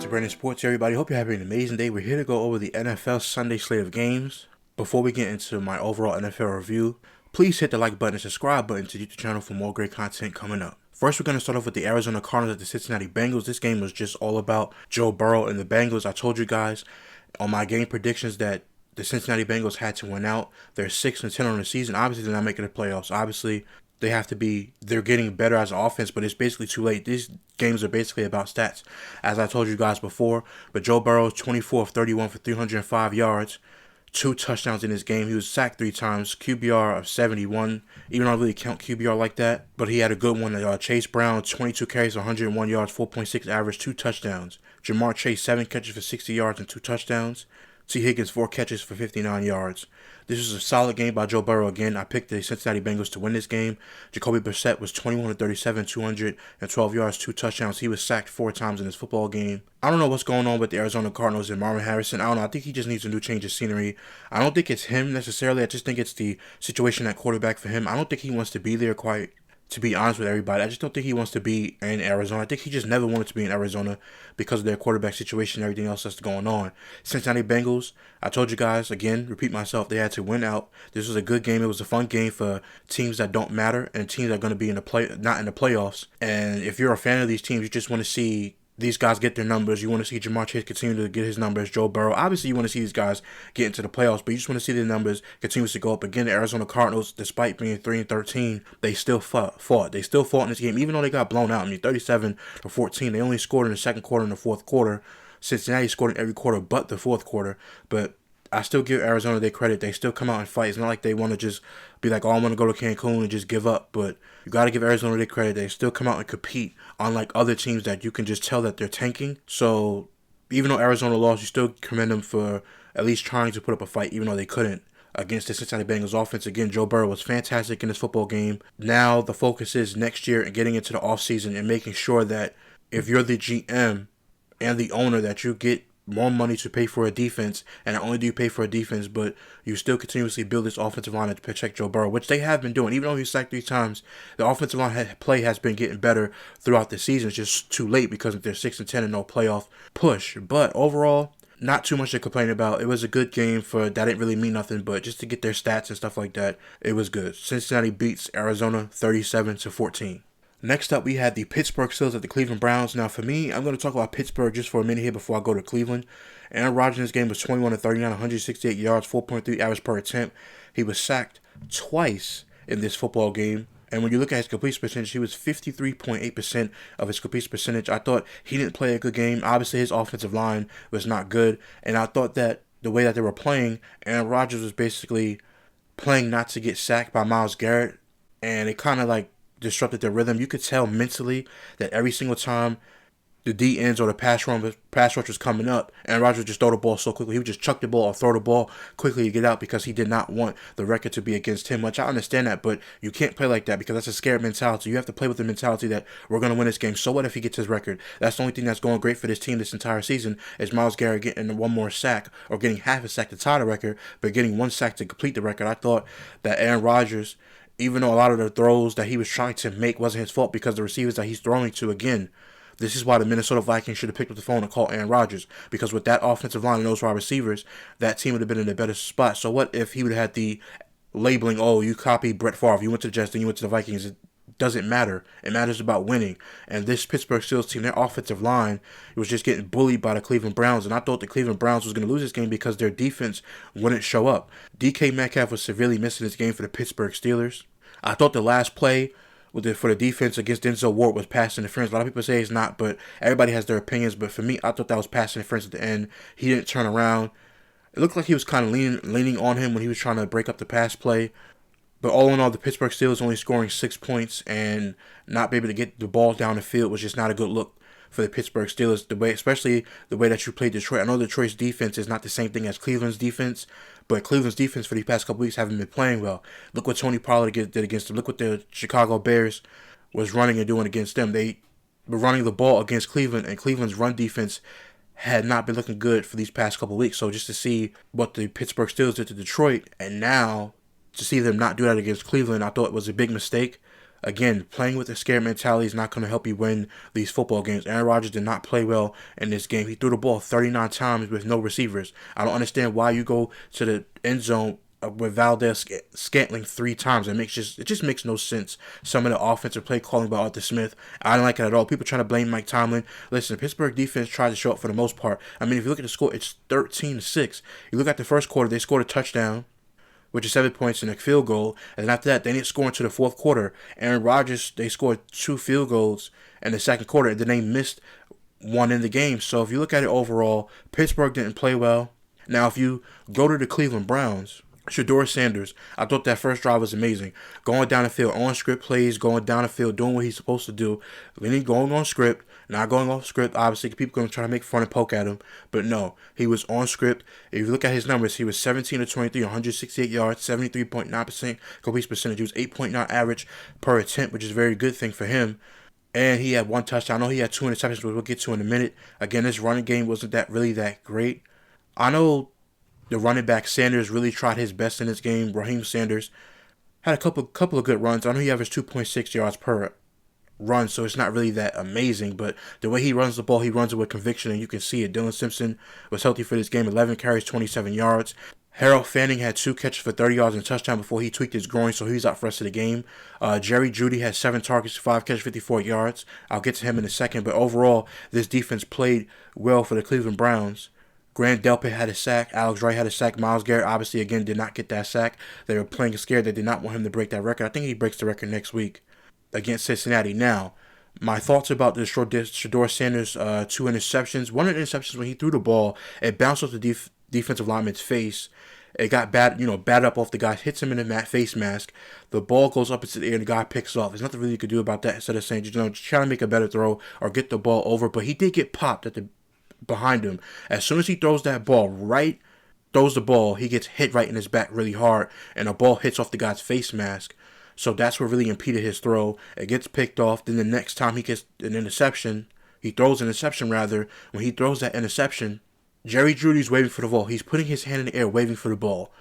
to Brandon Sports, everybody. Hope you're having an amazing day. We're here to go over the NFL Sunday slate of games. Before we get into my overall NFL review, please hit the like button and subscribe button to the YouTube channel for more great content coming up. First, we're going to start off with the Arizona Cardinals at the Cincinnati Bengals. This game was just all about Joe Burrow and the Bengals. I told you guys on my game predictions that the Cincinnati Bengals had to win out. They're 6-10 on the season. Obviously, they're not making the playoffs. Obviously, they're getting better as an offense, but it's basically too late. These games are basically about stats, as I told you guys before. But Joe Burrow, 24 of 31 for 305 yards, 2 touchdowns in this game. He was sacked 3 times, QBR of 71. Even though I don't really count QBR like that, but he had a good one. Chase Brown, 22 carries, 101 yards, 4.6 average, 2 touchdowns. Jamar Chase, 7 catches for 60 yards and 2 touchdowns. T. Higgins, 4 catches for 59 yards. This was a solid game by Joe Burrow again. I picked the Cincinnati Bengals to win this game. Jacoby Brissett was 21 of 37, 212 yards, 2 touchdowns. He was sacked 4 times in this football game. I don't know what's going on with the Arizona Cardinals and Marvin Harrison. I don't know. I think he just needs a new change of scenery. I don't think it's him necessarily. I just think it's the situation at quarterback for him. I don't think he wants to be there quite. To be honest with everybody, I just don't think he wants to be in Arizona. I think he just never wanted to be in Arizona because of their quarterback situation and everything else that's going on. Cincinnati Bengals, I told you guys, again, repeat myself, they had to win out. This was a good game. It was a fun game for teams that don't matter and teams that are going to be not in the playoffs. And if you're a fan of these teams, you just want to see these guys get their numbers. You want to see Jamar Chase continue to get his numbers. Joe Burrow. Obviously, you want to see these guys get into the playoffs, but you just want to see their numbers continue to go up. Again, the Arizona Cardinals, despite being 3-13, they still fought. They still fought in this game, even though they got blown out. 37-14. They only scored in the second quarter and the fourth quarter. Cincinnati scored in every quarter but the fourth quarter. But I still give Arizona their credit. They still come out and fight. It's not like they want to just be like, oh, I want to go to Cancun and just give up. But you got to give Arizona their credit. They still come out and compete, unlike other teams that you can just tell that they're tanking. So even though Arizona lost, you still commend them for at least trying to put up a fight, even though they couldn't against the Cincinnati Bengals offense. Again, Joe Burrow was fantastic in this football game. Now the focus is next year and getting into the offseason and making sure that if you're the GM and the owner, that you get more money to pay for a defense, and not only do you pay for a defense, but you still continuously build this offensive line to protect Joe Burrow, which they have been doing. Even though he's sacked 3 times, the offensive line play has been getting better throughout the season. It's just too late because they're 6-10 and no playoff push. But overall, not too much to complain about. It was a good game that didn't really mean nothing, but just to get their stats and stuff like that, it was good. Cincinnati beats Arizona 37-14. Next up, we had the Pittsburgh Steelers at the Cleveland Browns. Now, for me, I'm going to talk about Pittsburgh just for a minute here before I go to Cleveland. Aaron Rodgers in this game was 21 of 39, 168 yards, 4.3 average per attempt. He was sacked twice in this football game. And when you look at his completion percentage, he was 53.8% of his completion percentage. I thought he didn't play a good game. Obviously, his offensive line was not good. And I thought that the way that they were playing, Aaron Rodgers was basically playing not to get sacked by Myles Garrett. And it kind of disrupted their rhythm. You could tell mentally that every single time the D ends or the pass rush was coming up, and Rodgers would just throw the ball so quickly. He would just chuck the ball or throw the ball quickly to get out because he did not want the record to be against him, which I understand that, but you can't play like that because that's a scared mentality. You have to play with the mentality that we're going to win this game. So what if he gets his record? That's the only thing that's going great for this team this entire season is Myles Garrett getting one more sack or getting half a sack to tie the record, but getting 1 sack to complete the record. I thought that Aaron Rodgers, even though a lot of the throws that he was trying to make wasn't his fault because the receivers that he's throwing to, again, this is why the Minnesota Vikings should have picked up the phone and called Aaron Rodgers. Because with that offensive line and those wide receivers, that team would have been in a better spot. So what if he would have had the labeling, oh, you copied Brett Favre, you went to the Jets, then you went to the Vikings. It doesn't matter. It matters about winning. And this Pittsburgh Steelers team, their offensive line, was just getting bullied by the Cleveland Browns. And I thought the Cleveland Browns was going to lose this game because their defense wouldn't show up. DK Metcalf was severely missing this game for the Pittsburgh Steelers. I thought the last play for the defense against Denzel Ward was pass interference. A lot of people say it's not, but everybody has their opinions. But for me, I thought that was pass interference at the end. He didn't turn around. It looked like he was kind of leaning on him when he was trying to break up the pass play. But all in all, the Pittsburgh Steelers only scoring 6 points and not be able to get the ball down the field was just not a good look for the Pittsburgh Steelers, especially the way that you played Detroit. I know Detroit's defense is not the same thing as Cleveland's defense, but Cleveland's defense for these past couple weeks haven't been playing well. Look what Tony Pollard did against them. Look what the Chicago Bears was running and doing against them. They were running the ball against Cleveland, and Cleveland's run defense had not been looking good for these past couple weeks. So just to see what the Pittsburgh Steelers did to Detroit, and now to see them not do that against Cleveland, I thought it was a big mistake. Again, playing with a scared mentality is not going to help you win these football games. Aaron Rodgers did not play well in this game. He threw the ball 39 times with no receivers. I don't understand why you go to the end zone with Valdez Scantling 3 times. It just makes no sense. Some of the offensive play calling by Arthur Smith, I don't like it at all. People trying to blame Mike Tomlin. Listen, the Pittsburgh defense tried to show up for the most part. I mean, if you look at the score, it's 13-6. You look at the first quarter, they scored a touchdown, which is 7 points in a field goal. And after that, they didn't score into the fourth quarter. Aaron Rodgers, they scored 2 field goals in the second quarter, and then they missed one in the game. So if you look at it overall, Pittsburgh didn't play well. Now, if you go to the Cleveland Browns, Shedeur Sanders, I thought that first drive was amazing. Going down the field, on script plays, going down the field, doing what he's supposed to do. Then he going on script, not going off script. Obviously, people going to try to make fun and poke at him. But no, he was on script. If you look at his numbers, he was 17 of 23, 168 yards, 73.9% completion percentage. He was 8.9 average per attempt, which is a very good thing for him. And he had 1 touchdown. I know he had 2 interceptions, which we'll get to in a minute. Again, this running game wasn't that great. I know the running back Sanders really tried his best in this game. Raheem Sanders had a couple of good runs. I know he averaged 2.6 yards per run, so it's not really that amazing. But the way he runs the ball, he runs it with conviction, and you can see it. Dylan Simpson was healthy for this game. 11 carries, 27 yards. Harold Fanning had 2 catches for 30 yards and a touchdown before he tweaked his groin, so he's out for the rest of the game. Jerry Jeudy had 7 targets, 5 catches, 54 yards. I'll get to him in a second. But overall, this defense played well for the Cleveland Browns. Grant Delpit had a sack. Alex Wright had a sack. Myles Garrett obviously again did not get that sack. They were playing scared. They did not want him to break that record. I think he breaks the record next week against Cincinnati. Now, my thoughts about the Shedeur Sanders 2 interceptions. One of the interceptions, when he threw the ball, it bounced off the defensive lineman's face. It got batted up off the guy, hits him in the face mask. The ball goes up into the air and the guy picks off. There's nothing really you could do about that instead of saying, just try to make a better throw or get the ball over. But he did get popped behind him. As soon as he throws the ball, he gets hit right in his back really hard, and the ball hits off the guy's face mask. So that's what really impeded his throw. It gets picked off. Then the next time he gets an interception, when he throws that interception, Jerry Jeudy's waving for the ball. He's putting his hand in the air, waving for the ball.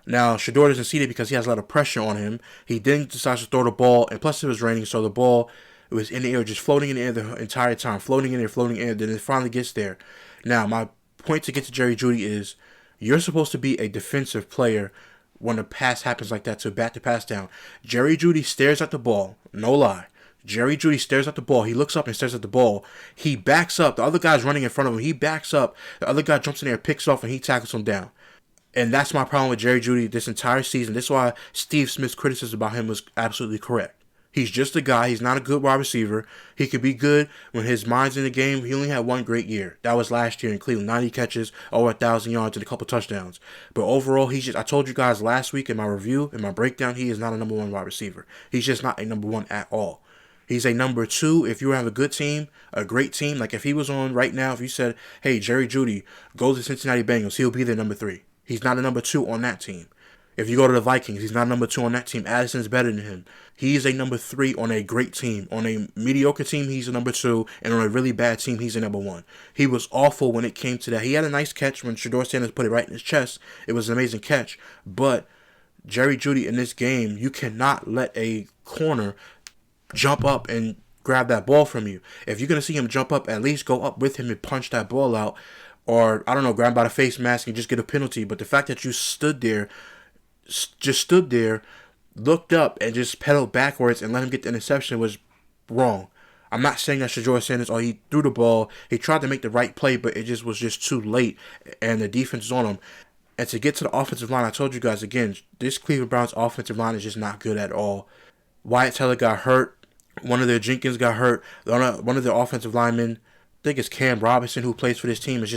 Now, Shedeur doesn't see it because he has a lot of pressure on him. He then decides to throw the ball, and plus it was raining, so the ball, it was in the air, just floating in the air the entire time. Floating in there, then it finally gets there. Now, my point to get to Jerry Jeudy is, you're supposed to be a defensive player when a pass happens like that to bat the pass down. Jerry Jeudy stares at the ball. No lie. Jerry Jeudy stares at the ball. He looks up and stares at the ball. He backs up. The other guy's running in front of him. He backs up. The other guy jumps in there, picks off, and he tackles him down. And that's my problem with Jerry Jeudy this entire season. That's why Steve Smith's criticism about him was absolutely correct. He's just a guy. He's not a good wide receiver. He could be good when his mind's in the game. He only had 1 great year. That was last year in Cleveland. 90 catches, over 1,000 yards, and a couple touchdowns. But overall, I told you guys last week in my review, in my breakdown, he is not a number 1 wide receiver. He's just not a number 1 at all. He's a number 2 if you have a good team, a great team. Like if he was on right now, if you said, hey, Jerry Jeudy, go to Cincinnati Bengals, he'll be their number 3. He's not a number 2 on that team. If you go to the Vikings, he's not number 2 on that team. Addison's better than him. He's a number 3 on a great team. On a mediocre team, he's a number 2. And on a really bad team, he's a number 1. He was awful when it came to that. He had a nice catch when Shedeur Sanders put it right in his chest. It was an amazing catch. But Jerry Jeudy in this game, you cannot let a corner jump up and grab that ball from you. If you're going to see him jump up, at least go up with him and punch that ball out. Or, I don't know, grab by the face mask and just get a penalty. But the fact that you stood there, looked up, and just pedaled backwards and let him get the interception was wrong. I'm not saying that Shedeur Sanders, he threw the ball, he tried to make the right play, but it was just too late, and the defense is on him. And to get to the offensive line, I told you guys again, this Cleveland Browns offensive line is just not good at all. Wyatt Teller got hurt. One of their Jenkins got hurt. One of their offensive linemen, I think it's Cam Robinson, who plays for this team, he's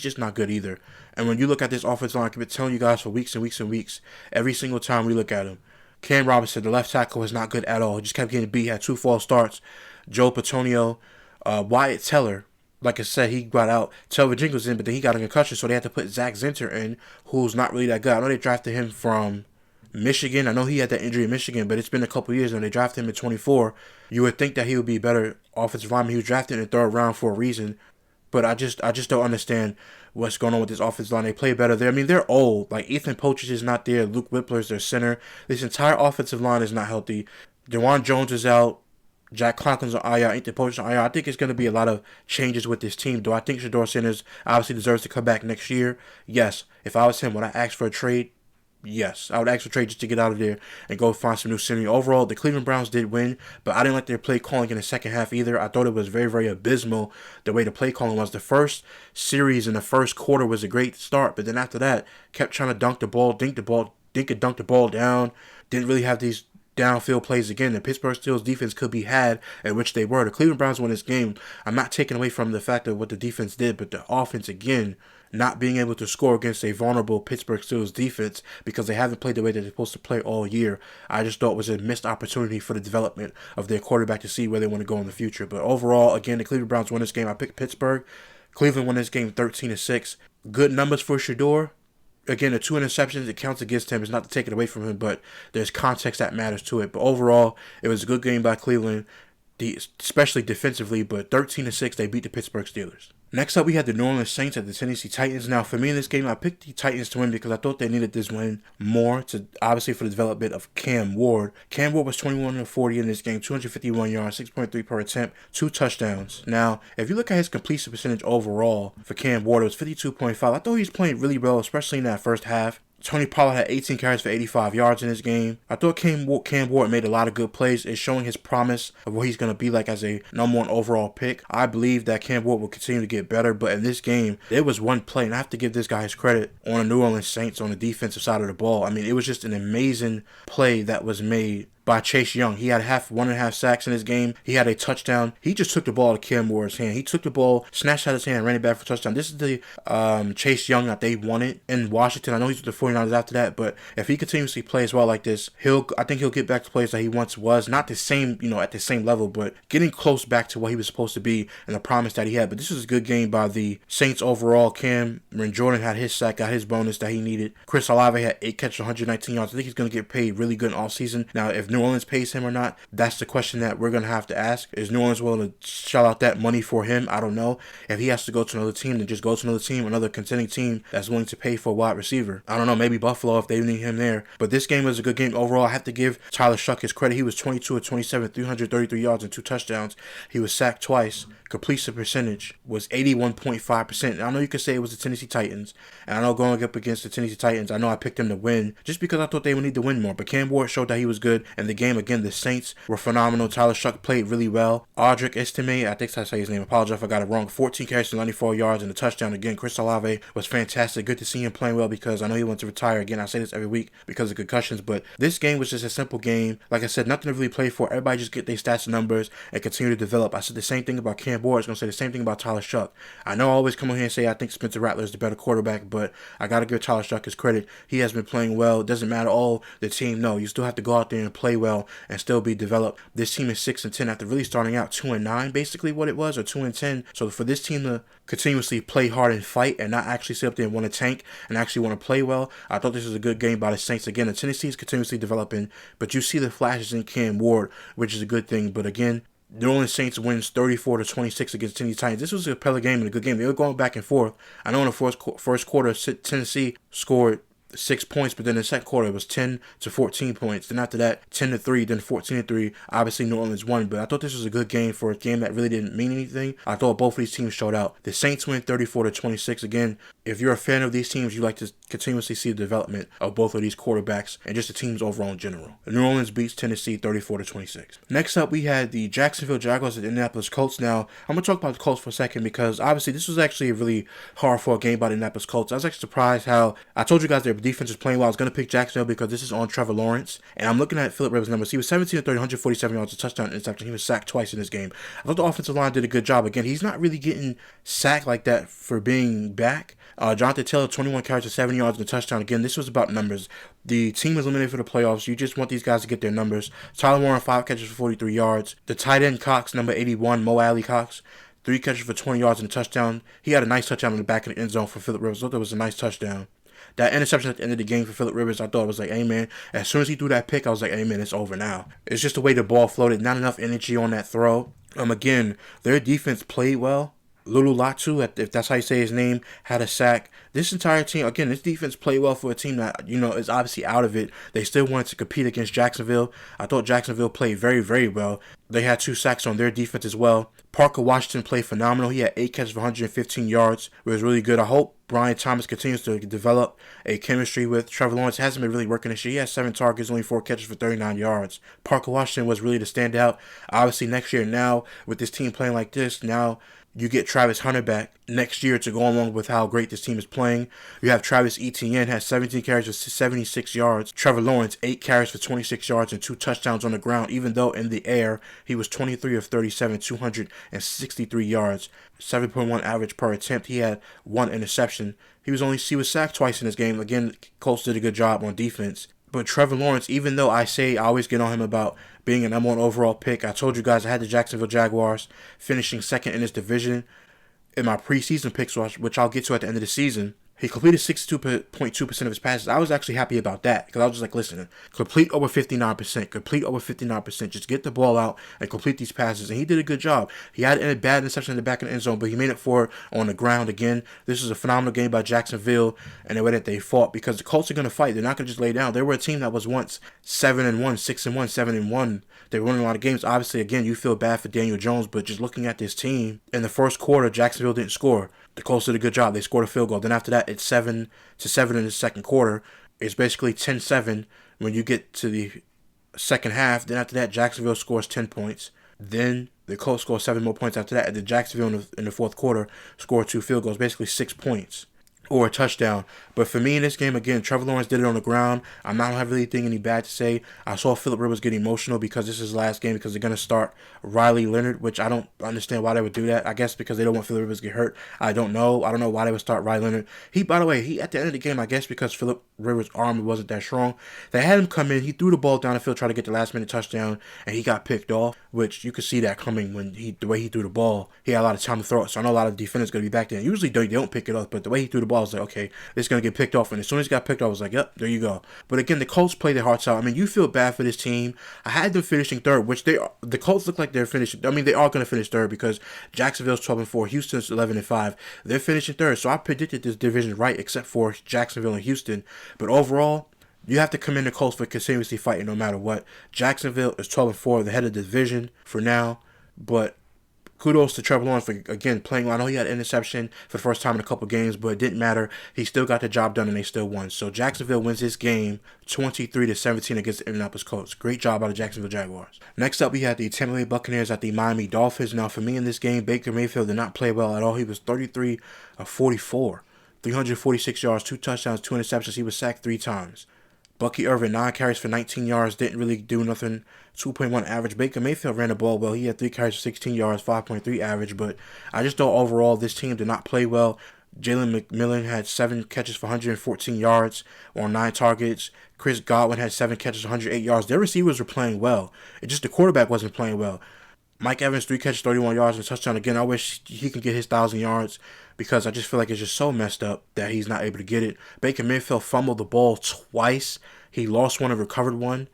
just not good either. And when you look at this offensive line, I've been telling you guys for weeks and weeks and weeks, every single time we look at him, Cam Robinson, the left tackle, is not good at all. He just kept getting beat, had 2 false starts. Joe Patonio, Wyatt Teller, like I said, he got out. Telvin Jenkins was in, but then he got a concussion, so they had to put Zach Zinter in, who's not really that good. I know they drafted him from Michigan. I know he had that injury in Michigan, but it's been a couple years now. They drafted him in 24. You would think that he would be a better offensive lineman. He was drafted in the 3rd round for a reason. But I just don't understand what's going on with this offensive line. They play better there. I mean, they're old. Like, Ethan Pochich is not there. Luke Whippler's their center. This entire offensive line is not healthy. DeJuan Jones is out. Jack Conklin's on IR, Anthony Poach's on IR. I think it's going to be a lot of changes with this team. Do I think Shedeur Sanders obviously deserves to come back next year? Yes. If I was him, would I ask for a trade? Yes. I would ask for a trade just to get out of there and go find some new scenery. Overall, the Cleveland Browns did win, but I didn't like their play calling in the second half either. I thought it was very, very abysmal the way the play calling was. The first series in the first quarter was a great start, but then after that, kept trying to dunk and dunk the ball down. Didn't really have these downfield plays again. The Pittsburgh Steelers defense could be had, at which they were. The Cleveland Browns won this game. I'm not taking away from the fact of what the defense did, but the offense, again, not being able to score against a vulnerable Pittsburgh Steelers defense because they haven't played the way that they're supposed to play all year, I just thought was a missed opportunity for the development of their quarterback to see where they want to go in the future. But overall, again, the Cleveland Browns won this game. I picked Pittsburgh. Cleveland won this game 13-6. Good numbers for Shedeur. Again, the 2 interceptions, it counts against him. It's not to take it away from him, but there's context that matters to it. But overall, it was a good game by Cleveland, especially defensively, but 13-6, they beat the Pittsburgh Steelers. Next up, we had the New Orleans Saints at the Tennessee Titans. Now, for me in this game, I picked the Titans to win because I thought they needed this win more to obviously for the development of Cam Ward. Cam Ward was 21-40 in this game, 251 yards, 6.3 per attempt, 2 touchdowns. Now, if you look at his completion percentage overall for Cam Ward, it was 52.5. I thought he was playing really well, especially in that first half. Tony Pollard had 18 carries for 85 yards in this game. I thought Cam Ward made a lot of good plays. It's showing his promise of what he's going to be like as a number 1 overall pick. I believe that Cam Ward will continue to get better, but in this game, there was one play, and I have to give this guy his credit, on the New Orleans Saints on the defensive side of the ball. I mean, it was just an amazing play that was made by Chase Young. He had 1.5 sacks in his game. He had a touchdown. He just took the ball out of Cam Ward's hand. He took the ball, snatched out his hand, and ran it back for a touchdown. This is the Chase Young that they wanted in Washington. I know he's with the 49ers after that, but if he continuously plays well like this, I think he'll get back to plays that he once was. Not the same, at the same level, but getting close back to what he was supposed to be and the promise that he had. But this was a good game by the Saints overall. Cameron Jordan had his sack, got his bonus that he needed. Chris Olave had 8 catches, 119 yards. I think he's going to get paid really good in offseason. Now, if New Orleans pays him or not, that's the question that we're going to have to ask. Is New Orleans willing to shell out that money for him? I don't know. If he has to go to another team, then just go to another team, another contending team that's willing to pay for a wide receiver. I don't know, maybe Buffalo if they need him there. But this game was a good game overall. I have to give Tyler Shuck his credit. He was 22 of 27, 333 yards and 2 touchdowns. He was sacked twice. Completion percentage was 81.5%. I know you could say it was the Tennessee Titans, and I know going up against the Tennessee Titans, I know I picked them to win just because I thought they would need to win more. But Cam Ward showed that he was good in the game. Again, the Saints were phenomenal. Tyler Shuck played really well. Audric Estime, I think that's how I say his name. I apologize if I got it wrong. 14 carries to 94 yards and a touchdown. Again, Chris Olave was fantastic. Good to see him playing well because I know he wants to retire. Again, I say this every week because of concussions, but this game was just a simple game. Like I said, nothing to really play for. Everybody just get their stats and numbers and continue to develop. I said the same thing about Cam Ward. I was going to say the same thing about Tyler Shuck. I know I always come on here and say I think Spencer Rattler is the better quarterback, but I got to give Tyler Shuck his credit. He has been playing well. It doesn't matter the team. No, you still have to go out there and play well and still be developed. This team is 6-10 after really starting out 2-9, basically what it was, or 2-10. So for this team to continuously play hard and fight and not actually sit up there and want to tank and actually want to play well, I thought this was a good game by the Saints. Again, the Tennessee is continuously developing, but you see the flashes in Cam Ward, which is a good thing. But again, New Orleans Saints wins 34-26 against Tennessee Titans. This was a compelling game and a good game. They were going back and forth. I know in the first quarter, Tennessee scored 6 points, but then in the second quarter it was 10-14 points. Then after that, 10-3, then 14-3. Obviously, New Orleans won, but I thought this was a good game for a game that really didn't mean anything. I thought both of these teams showed out. The Saints win 34-26. Again, if you're a fan of these teams, you like to continuously see the development of both of these quarterbacks and just the teams overall in general. New Orleans beats Tennessee 34-26. Next up, we had the Jacksonville Jaguars at the Indianapolis Colts. Now, I'm going to talk about the Colts for a second because obviously this was actually a really hard-fought game by the Indianapolis Colts. I was actually surprised how I told you guys their defense was playing well. I was going to pick Jacksonville because this is on Trevor Lawrence, and I'm looking at Phillip Rivers' numbers. He was 17-30, 147 yards, a touchdown interception. He was sacked twice in this game. I thought the offensive line did a good job. Again, he's not really getting sacked like that for being back. Jonathan Taylor, 21 carries for 7 yards and a touchdown. Again, this was about numbers. The team was eliminated for the playoffs. You just want these guys to get their numbers. Tyler Warren, 5 catches for 43 yards. The tight end Cox, number 81, Mo Alley Cox, 3 catches for 20 yards and a touchdown. He had a nice touchdown in the back of the end zone for Phillip Rivers. I thought that was a nice touchdown. That interception at the end of the game for Phillip Rivers, I thought it was like, hey, man. As soon as he threw that pick, I was like, hey, man, it's over now. It's just the way the ball floated. Not enough energy on that throw. Again, their defense played well. Lulu Latu, if that's how you say his name, had a sack. This entire team, again, this defense played well for a team that, is obviously out of it. They still wanted to compete against Jacksonville. I thought Jacksonville played very, very well. They had 2 sacks on their defense as well. Parker Washington played phenomenal. He had 8 catches for 115 yards. It was really good. I hope Brian Thomas continues to develop a chemistry with Trevor Lawrence. It hasn't been really working this year. He has 7 targets, only 4 catches for 39 yards. Parker Washington was really the standout. Obviously, next year now, with this team playing like this, now you get Travis Hunter back next year to go along with how great this team is playing. You have Travis Etienne, has 17 carries for 76 yards. Trevor Lawrence, 8 carries for 26 yards and 2 touchdowns on the ground, even though in the air, he was 23 of 37, 263 yards, 7.1 average per attempt. He had 1 interception. He was sacked twice in this game. Again, Colts did a good job on defense. But Trevor Lawrence, even though I always get on him about being a number 1 overall pick, I told you guys I had the Jacksonville Jaguars finishing second in this division in my preseason picks, which I'll get to at the end of the season. He completed 62.2% of his passes. I was actually happy about that because I was just like, listen, complete over 59%. Just get the ball out and complete these passes. And he did a good job. He had a bad interception in the back of the end zone, but he made it for it on the ground again. This is a phenomenal game by Jacksonville and the way that they fought, because the Colts are going to fight. They're not going to just lay down. They were a team that was once 7-1, 6-1, 7-1. They were winning a lot of games. Obviously, again, you feel bad for Daniel Jones, but just looking at this team, in the first quarter, Jacksonville didn't score. The Colts did a good job. They scored a field goal. Then after that, it's 7-7 in the second quarter. It's basically 10-7 when you get to the second half. Then after that, Jacksonville scores 10 points. Then the Colts score 7 more points after that. And then Jacksonville in the fourth quarter scored 2 field goals, basically 6 points. Or a touchdown. But for me in this game, again, Trevor Lawrence did it on the ground. I'm not really anything any bad to say. I saw Phillip Rivers get emotional because this is his last game, because they're going to start Riley Leonard, which I don't understand why they would do that. I guess because they don't want Phillip Rivers to get hurt. I don't know why they would start Riley Leonard. By the way, at the end of the game, I guess because Phillip Rivers' arm wasn't that strong, they had him come in. He threw the ball down the field, try to get the last minute touchdown, and he got picked off, which you could see that coming the way he threw the ball. He had a lot of time to throw it, so I know a lot of defenders going to be back there. Usually they don't pick it up, but the way he threw the ball, I was like, okay, this is going to get picked off. And as soon as he got picked off, I was like, yep, there you go. But again, the Colts played their hearts out. I mean, you feel bad for this team. I had them finishing third, which the Colts look like they're finishing. I mean, they are going to finish third because Jacksonville's 12-4, Houston's 11-5. They're finishing third, so I predicted this division right, except for Jacksonville and Houston. But overall, you have to commend the Colts for continuously fighting no matter what. Jacksonville is 12-4, the head of the division for now, but kudos to Trevor Lawrence for, again, playing well. I know he had an interception for the first time in a couple games, but it didn't matter. He still got the job done, and they still won. So Jacksonville wins this game 23-17 against the Indianapolis Colts. Great job by the Jacksonville Jaguars. Next up, we had the Tampa Bay Buccaneers at the Miami Dolphins. Now, for me in this game, Baker Mayfield did not play well at all. He was 33 of 44, 346 yards, 2 touchdowns, 2 interceptions. He was sacked 3 times. Bucky Irvin, 9 carries for 19 yards, didn't really do nothing. 2.1 average. Baker Mayfield ran the ball well. He had 3 carries for 16 yards, 5.3 average. But I just thought overall this team did not play well. Jalen McMillan had 7 catches for 114 yards on 9 targets. Chris Godwin had 7 catches for 108 yards. Their receivers were playing well. It just the quarterback wasn't playing well. Mike Evans, 3 catches, 31 yards, and a touchdown. Again, I wish he could get his 1,000 yards because I just feel like it's just so messed up that he's not able to get it. Baker Mayfield fumbled the ball twice. He lost one and recovered one.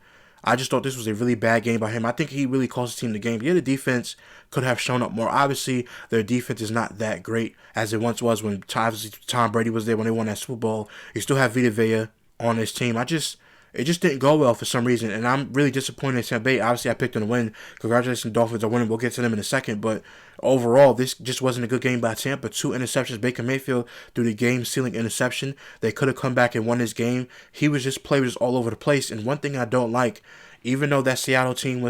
I just thought this was a really bad game by him. I think he really cost his team the game. Yeah, the defense could have shown up more. Obviously, their defense is not that great as it once was when Tom Brady was there when they won that Super Bowl. You still have Vita Vea on this team. It just didn't go well for some reason, and I'm really disappointed in Tampa Bay. Obviously, I picked them to win. Congratulations, Dolphins are winning. We'll get to them in a second, but overall, this just wasn't a good game by Tampa. 2 interceptions. Baker Mayfield threw the game-sealing interception. They could have come back and won this game. He was just all over the place, and one thing I don't like, even though that Seattle team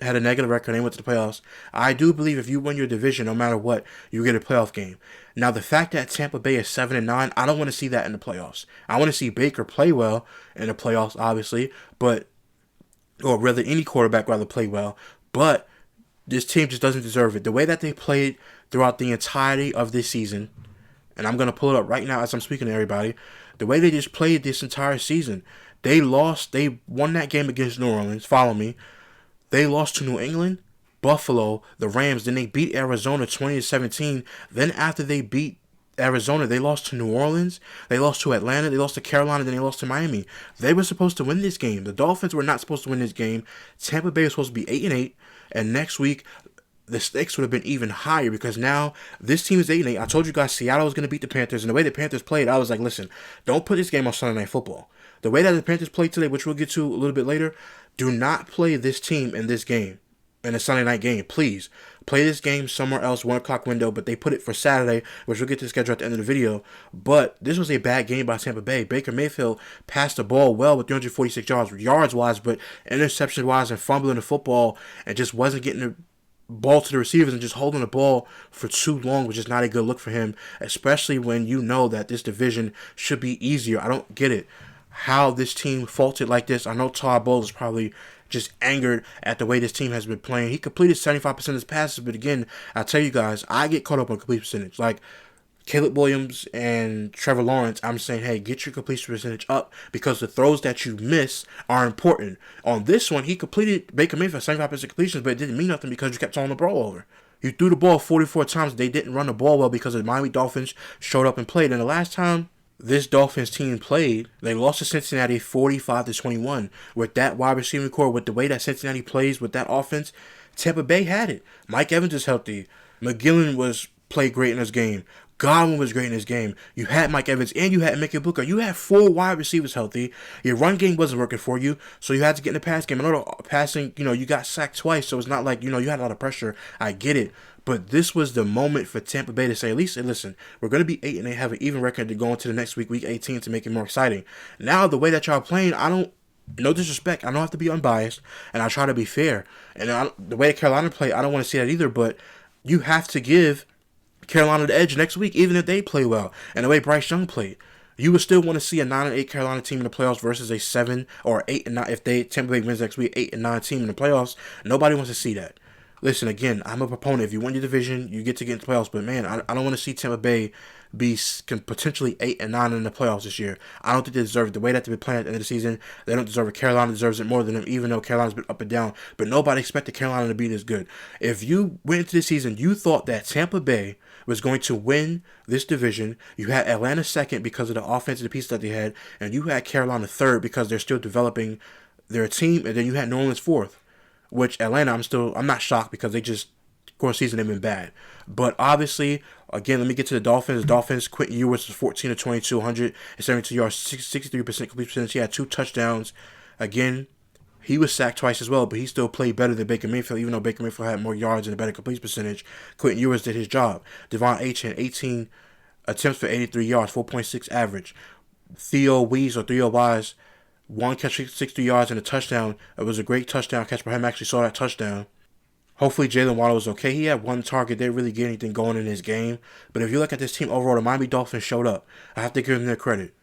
had a negative record and they went to the playoffs, I do believe if you win your division, no matter what, you get a playoff game. Now, the fact that Tampa Bay is 7-9, I don't want to see that in the playoffs. I want to see Baker play well in the playoffs, obviously, or rather any quarterback rather play well, but this team just doesn't deserve it. The way that they played throughout the entirety of this season, and I'm going to pull it up right now as I'm speaking to everybody, the way they just played this entire season, they won that game against New Orleans, follow me, they lost to New England, Buffalo, the Rams, then they beat Arizona 20-17. Then after they beat Arizona, they lost to New Orleans, they lost to Atlanta, they lost to Carolina, then they lost to Miami. They were supposed to win this game. The Dolphins were not supposed to win this game. Tampa Bay was supposed to be 8-8, and next week the stakes would have been even higher because now this team is 8-8. I told you guys Seattle was going to beat the Panthers, and the way the Panthers played, I was like, listen, don't put this game on Sunday Night Football. The way that the Panthers played today, which we'll get to a little bit later, do not play this team in this game, in a Sunday night game. Please play this game somewhere else, 1 o'clock window, but they put it for Saturday, which we'll get to the schedule at the end of the video. But this was a bad game by Tampa Bay. Baker Mayfield passed the ball well with 346 yards-wise, but interception-wise and fumbling the football and just wasn't getting the ball to the receivers and just holding the ball for too long was just not a good look for him, especially when you know that this division should be easier. I don't get it how this team faltered like this. I know Todd Bowles is probably just angered at the way this team has been playing. He completed 75% of his passes, but again, I tell you guys, I get caught up on complete percentage. Like Caleb Williams and Trevor Lawrence, I'm saying, hey, get your completion percentage up because the throws that you miss are important. On this one, he completed Baker Mayfield 75% completions, but it didn't mean nothing because you kept throwing the ball over. You threw the ball 44 times. They didn't run the ball well because the Miami Dolphins showed up and played. And the last time this Dolphins team played, they lost to Cincinnati 45-21. With that wide receiving core, with the way that Cincinnati plays with that offense, Tampa Bay had it. Mike Evans is healthy. McGillen played great in this game. Godwin was great in this game. You had Mike Evans and you had Mickey Booker. You had 4 wide receivers healthy. Your run game wasn't working for you, so you had to get in the pass game. I know the passing, you got sacked twice, so it's not like, you had a lot of pressure. I get it. But this was the moment for Tampa Bay to say, at least, listen, we're going to be 8 and they have an even record to go into the next week, week 18, to make it more exciting. Now, the way that y'all playing, no disrespect, I don't have to be unbiased, and I try to be fair. And the way that Carolina play, I don't want to see that either, but you have to give Carolina the edge next week, even if they play well. And the way Bryce Young played, you would still want to see a 9-8 Carolina team in the playoffs versus a 7 or 8-9. If Tampa Bay wins next week, 8-9 team in the playoffs, nobody wants to see that. Listen, again, I'm a proponent. If you win your division, you get to get into the playoffs. But man, I don't want to see Tampa Bay be potentially 8-9 in the playoffs this year. I don't think they deserve it. The way that they've been playing at the end of the season, they don't deserve it. Carolina deserves it more than them, even though Carolina's been up and down. But nobody expected Carolina to be this good. If you went into the season, you thought that Tampa Bay was going to win this division. You had Atlanta second because of the offensive pieces that they had, and you had Carolina third because they're still developing their team, and then you had New Orleans fourth. Which Atlanta, I'm not shocked because they just, of course, season they've been bad. But obviously, again, let me get to the Dolphins. Quentin Ewers was 14-22, 172 yards, 63% complete percentage. He had 2 touchdowns. Again, he was sacked twice as well, but he still played better than Baker Mayfield, even though Baker Mayfield had more yards and a better complete percentage. Quentin Ewers did his job. Devon Achane, 18 attempts for 83 yards, 4.6 average. Theo Wise, 1 catch, 63 yards and a touchdown. It was a great touchdown catch by him. I actually saw that touchdown. Hopefully Jalen Waddle was okay. He had 1 target. They didn't really get anything going in his game. But if you look at this team overall, the Miami Dolphins showed up. I have to give them their credit.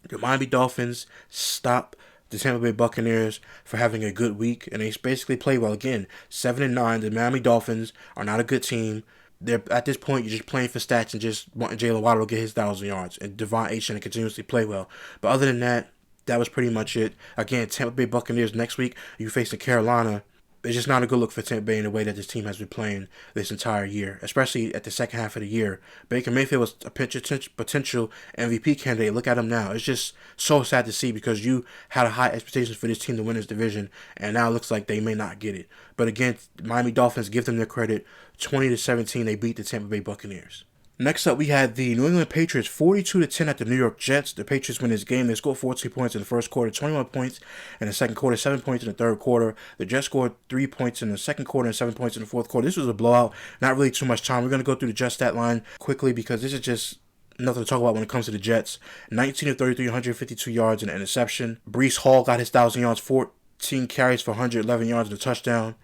The Miami Dolphins stopped the Tampa Bay Buccaneers for having a good week, and they basically played well. Again, 7-9. The Miami Dolphins are not a good team. They're at this point, you're just playing for stats and just wanting Jalen Waddle to get his 1,000 yards and Devon Achane to continuously play well. But other than that, that was pretty much it. Again, Tampa Bay Buccaneers next week, you facing Carolina. It's just not a good look for Tampa Bay in the way that this team has been playing this entire year, especially at the second half of the year. Baker Mayfield was a potential MVP candidate. Look at him now. It's just so sad to see because you had a high expectations for this team to win this division, and now it looks like they may not get it. But again, Miami Dolphins, give them their credit. 20-17, they beat the Tampa Bay Buccaneers. Next up, we had the New England Patriots 42-10 at the New York Jets. The Patriots win this game. They scored 14 points in the first quarter, 21 points in the second quarter, 7 points in the third quarter. The Jets scored 3 points in the second quarter and 7 points in the fourth quarter. This was a blowout. Not really too much time. We're going to go through the Jets stat line quickly because this is just nothing to talk about when it comes to the Jets. 19 of 33, 152 yards and an interception. Breece Hall got his 1,000 yards, 14 carries for 111 yards and a touchdown.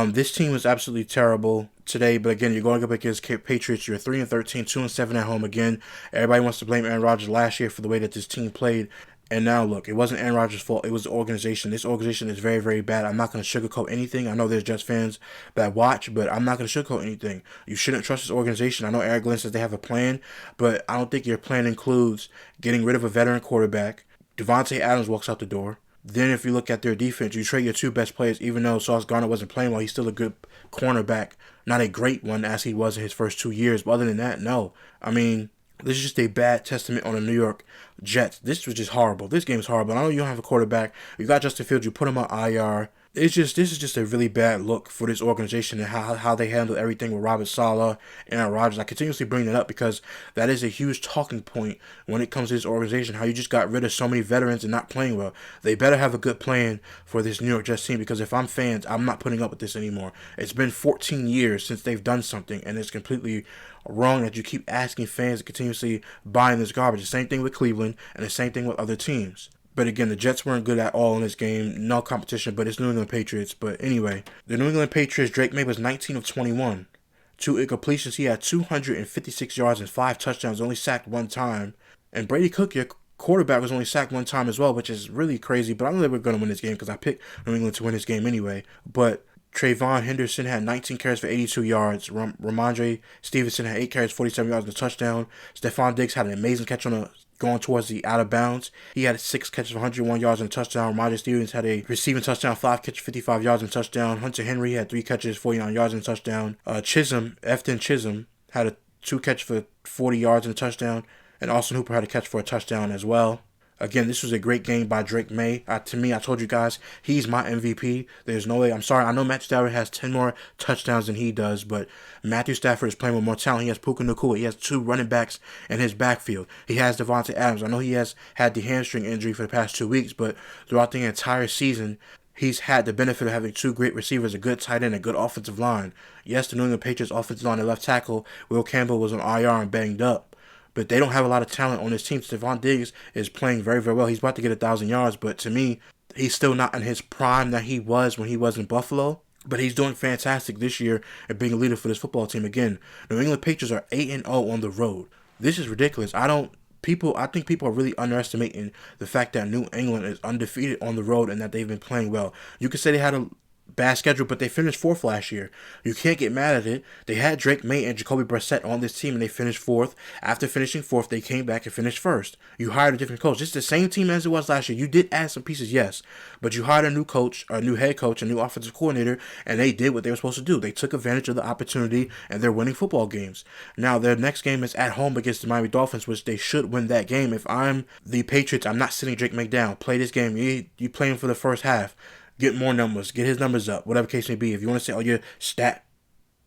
This team was absolutely terrible today, but again, you're going up against Patriots. You're 3-13, 2-7 at home again. Everybody wants to blame Aaron Rodgers last year for the way that this team played. And now, look, it wasn't Aaron Rodgers' fault. It was the organization. This organization is very, very bad. I'm not going to sugarcoat anything. I know there's Jets fans that watch, but I'm not going to sugarcoat anything. You shouldn't trust this organization. I know Eric Glenn says they have a plan, but I don't think your plan includes getting rid of a veteran quarterback. Devontae Adams walks out the door. Then if you look at their defense, you trade your 2 best players, even though Sauce Gardner wasn't playing well, he's still a good cornerback. Not a great one as he was in his first 2 years, but other than that, no. I mean, this is just a bad testament on the New York Jets. This was just horrible. This game is horrible. I know you don't have a quarterback. You got Justin Fields. You put him on IR. This is just a really bad look for this organization and how they handle everything with Robert Saleh and Aaron Rodgers. I continuously bring that up because that is a huge talking point when it comes to this organization, how you just got rid of so many veterans and not playing well. They better have a good plan for this New York Jets team, because if I'm fans, I'm not putting up with this anymore. It's been 14 years since they've done something, and it's completely wrong that you keep asking fans to continuously buying this garbage. The same thing with Cleveland and the same thing with other teams. But again, the Jets weren't good at all in this game. No competition, but it's New England Patriots. But anyway, the New England Patriots, Drake May was 19 of 21. 2 incompletions. He had 256 yards and 5 touchdowns, only sacked 1 time. And Brady Cook, your quarterback, was only sacked 1 time as well, which is really crazy. But I know they were going to win this game because I picked New England to win this game anyway. But Trayvon Henderson had 19 carries for 82 yards. Ramondre Stevenson had 8 carries, 47 yards and a touchdown. Stephon Diggs had an amazing catch on a going towards the out of bounds. He had 6 catches for 101 yards and a touchdown. Ramondre Stevens had a receiving touchdown, 5 catches, 55 yards and a touchdown. Hunter Henry had 3 catches, 49 yards and a touchdown. Efton Chisholm had 2 catches for 40 yards and a touchdown. And Austin Hooper had a catch for a touchdown as well. Again, this was a great game by Drake May. To me, I told you guys, he's my MVP. There's no way. I'm sorry. I know Matthew Stafford has 10 more touchdowns than he does, but Matthew Stafford is playing with more talent. He has Puka Nacua. He has 2 running backs in his backfield. He has Devontae Adams. I know he has had the hamstring injury for the past 2 weeks, but throughout the entire season, he's had the benefit of having 2 great receivers, a good tight end, a good offensive line. Yes, the New England Patriots offensive line and left tackle, Will Campbell, was on IR and banged up. But they don't have a lot of talent on this team. Stephon Diggs is playing very, very well. He's about to get 1,000 yards, but to me, he's still not in his prime that he was when he was in Buffalo. But he's doing fantastic this year and being a leader for this football team. Again, New England Patriots are 8-0 on the road. This is ridiculous. I think people are really underestimating the fact that New England is undefeated on the road and that they've been playing well. You could say they had a bad schedule, but they finished 4th last year. You can't get mad at it. They had Drake May and Jacoby Brissett on this team, and they finished 4th. After finishing 4th, they came back and finished 1st. You hired a different coach. It's the same team as it was last year. You did add some pieces, yes, but you hired a new coach, a new head coach, a new offensive coordinator, and they did what they were supposed to do. They took advantage of the opportunity, and they're winning football games. Now, their next game is at home against the Miami Dolphins, which they should win that game. If I'm the Patriots, I'm not sitting Drake May down. Play this game. You play him for the first half. Get more numbers. Get his numbers up. Whatever case may be. If you want to say, oh, you're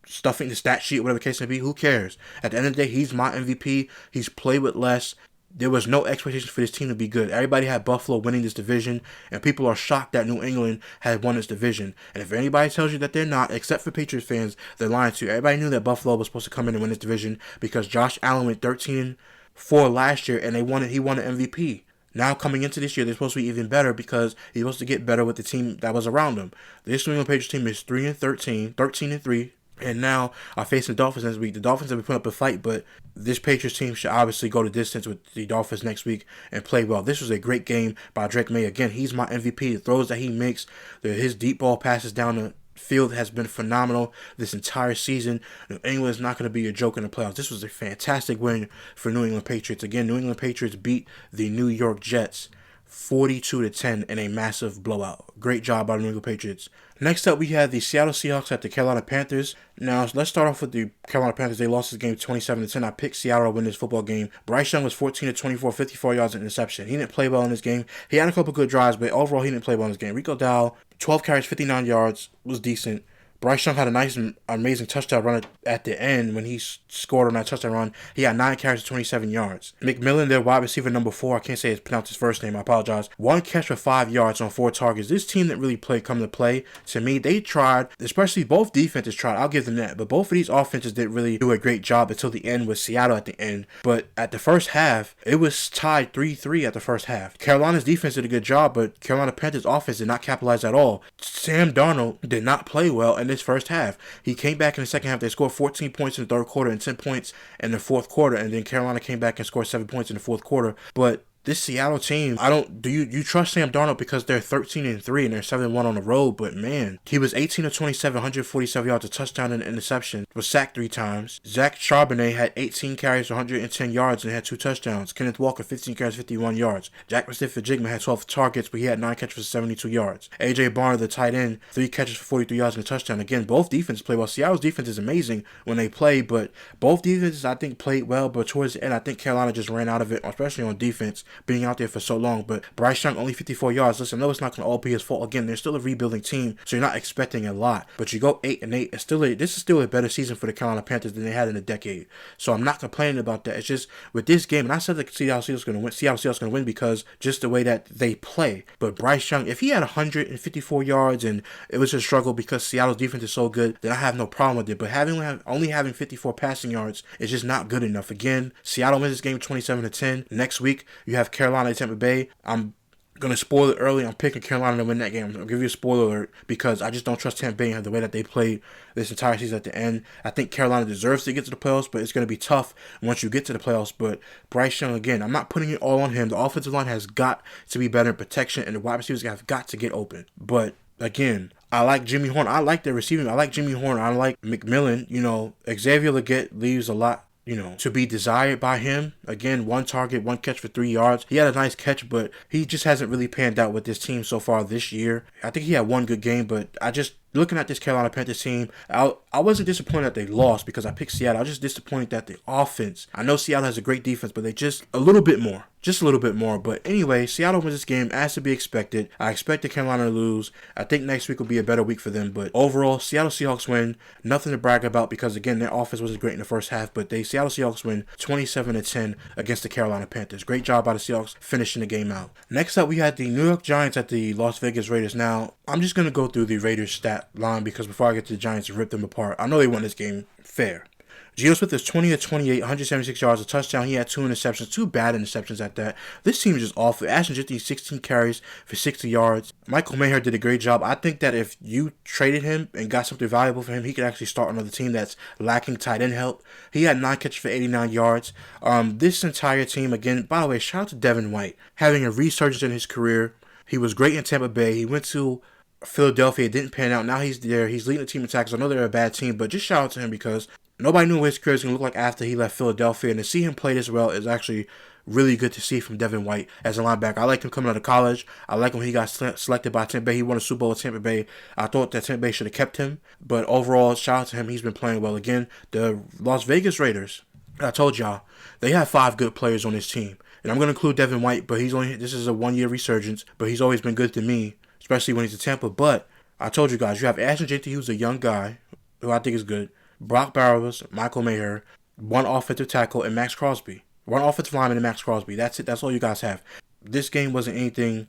stuffing the stat sheet, whatever case may be, who cares? At the end of the day, he's my MVP. He's played with less. There was no expectation for this team to be good. Everybody had Buffalo winning this division, and people are shocked that New England had won this division. And if anybody tells you that they're not, except for Patriots fans, they're lying to you. Everybody knew that Buffalo was supposed to come in and win this division because Josh Allen went 13-4 last year, and he won an MVP. Now coming into this year, they're supposed to be even better because he's supposed to get better with the team that was around him. This New England Patriots team is 13-3, and now are facing the Dolphins next week. The Dolphins have been putting up a fight, but this Patriots team should obviously go the distance with the Dolphins next week and play well. This was a great game by Drake May. Again, he's my MVP. The throws that he makes, his deep ball passes down the field has been phenomenal this entire season. New England is not going to be a joke in the playoffs. This was a fantastic win for New England Patriots. Again, New England Patriots beat the New York Jets 42-10 in a massive blowout. Great job by the New England Patriots. Next up, we have the Seattle Seahawks at the Carolina Panthers. Now, let's start off with the Carolina Panthers. They lost this game 27-10. I picked Seattle to win this football game. Bryce Young was 14-24, 54 yards and interception. He didn't play well in this game. He had a couple good drives, but overall, he didn't play well in this game. Rico Dowdle, 12 carries, 59 yards, was decent. Bryce Young had a nice, amazing touchdown run at the end when he scored on that touchdown run. He had 9 carries for 27 yards. McMillan, their wide receiver number 4, I can't say it's pronounced his first name, I apologize. 1 catch for 5 yards on 4 targets. This team didn't really come to play. To me, they tried, especially both defenses tried. I'll give them that. But both of these offenses didn't really do a great job until the end with Seattle at the end. But at the first half, it was tied 3-3 at the first half. Carolina's defense did a good job, but Carolina Panthers' offense did not capitalize at all. Sam Darnold did not play well in this first half. He came back in the second half. They scored 14 points in the third quarter and 10 points in the fourth quarter, and then Carolina came back and scored 7 points in the fourth quarter. But this Seattle team, you trust Sam Darnold because they're 13-3 and they're 7-1 on the road, but man, he was 18-27, 147 yards, a touchdown and an interception, was sacked 3 times. Zach Charbonnet had 18 carries for 110 yards and had 2 touchdowns. Kenneth Walker, 15 carries, 51 yards. Jack Smith-Njigba had 12 targets, but he had 9 catches for 72 yards. AJ Barner, the tight end, 3 catches for 43 yards and a touchdown. Again, both defenses play well. Seattle's defense is amazing when they play, but both defenses, I think, played well, but towards the end, I think Carolina just ran out of it, especially on defense. being out there for so long. But Bryce Young, only 54 yards. Listen, no, it's not going to all be his fault. Again, they're still a rebuilding team, so you're not expecting a lot. But you go 8-8. This is still a better season for the Carolina Panthers than they had in a decade. So I'm not complaining about that. It's just with this game, and I said that Seattle Seahawks going to win because just the way that they play. But Bryce Young, if he had 154 yards and it was a struggle because Seattle's defense is so good, then I have no problem with it. But only having 54 passing yards is just not good enough. Again, Seattle wins this game 27-10. Next week, you have Carolina at Tampa Bay. I'm going to spoil it early. I'm picking Carolina to win that game. I'll give you a spoiler alert because I just don't trust Tampa Bay and the way that they played this entire season at the end. I think Carolina deserves to get to the playoffs, but it's going to be tough once you get to the playoffs. But Bryce Young, again, I'm not putting it all on him. The offensive line has got to be better in protection, and the wide receivers have got to get open. But again, I like Jimmy Horn. I like their receiving. I like Jimmy Horn. I like McMillan. Xavier Legette leaves a lot to be desired by him. Again, 1 target, 1 catch for 3 yards. He had a nice catch, but he just hasn't really panned out with this team so far this year. I think he had 1 good game, but looking at this Carolina Panthers team, I wasn't disappointed that they lost because I picked Seattle. I was just disappointed that the offense, I know Seattle has a great defense, but they just a little bit more. But anyway, Seattle wins this game as to be expected. I expected Carolina to lose. I think next week will be a better week for them. But overall, Seattle Seahawks win. Nothing to brag about because, again, their offense wasn't great in the first half. But Seattle Seahawks win 27-10 against the Carolina Panthers. Great job by the Seahawks finishing the game out. Next up, we had the New York Giants at the Las Vegas Raiders. Now, I'm just going to go through the Raiders stat line because before I get to the Giants and rip them apart, I know they won this game fair. Geno Smith is 20-28, 176 yards, a touchdown. He had 2 interceptions, 2 bad interceptions at that. This team is just awful. Ashton Jeffy, 16 carries for 60 yards. Michael Mayer did a great job. I think that if you traded him and got something valuable for him, he could actually start another team that's lacking tight end help. He had 9 catches for 89 yards. This entire team, again, by the way, shout out to Devin White, having a resurgence in his career. He was great in Tampa Bay. He went to Philadelphia. It didn't pan out. Now he's there. He's leading the team in tackles. I know they're a bad team, but just shout out to him because nobody knew what his career was going to look like after he left Philadelphia. And to see him play this well is actually really good to see from Devin White as a linebacker. I like him coming out of college. I like when he got selected by Tampa Bay. He won a Super Bowl with Tampa Bay. I thought that Tampa Bay should have kept him. But overall, shout out to him. He's been playing well. Again, the Las Vegas Raiders, I told y'all, they have 5 good players on this team. And I'm going to include Devin White, but this is a 1-year resurgence. But he's always been good to me, especially when he's in Tampa. But I told you guys, you have Ashton Jeffy, who's a young guy, who I think is good. Brock Bowers, Michael Mayer, 1 offensive tackle, and Max Crosby. 1 offensive lineman and Max Crosby. That's it. That's all you guys have. This game wasn't anything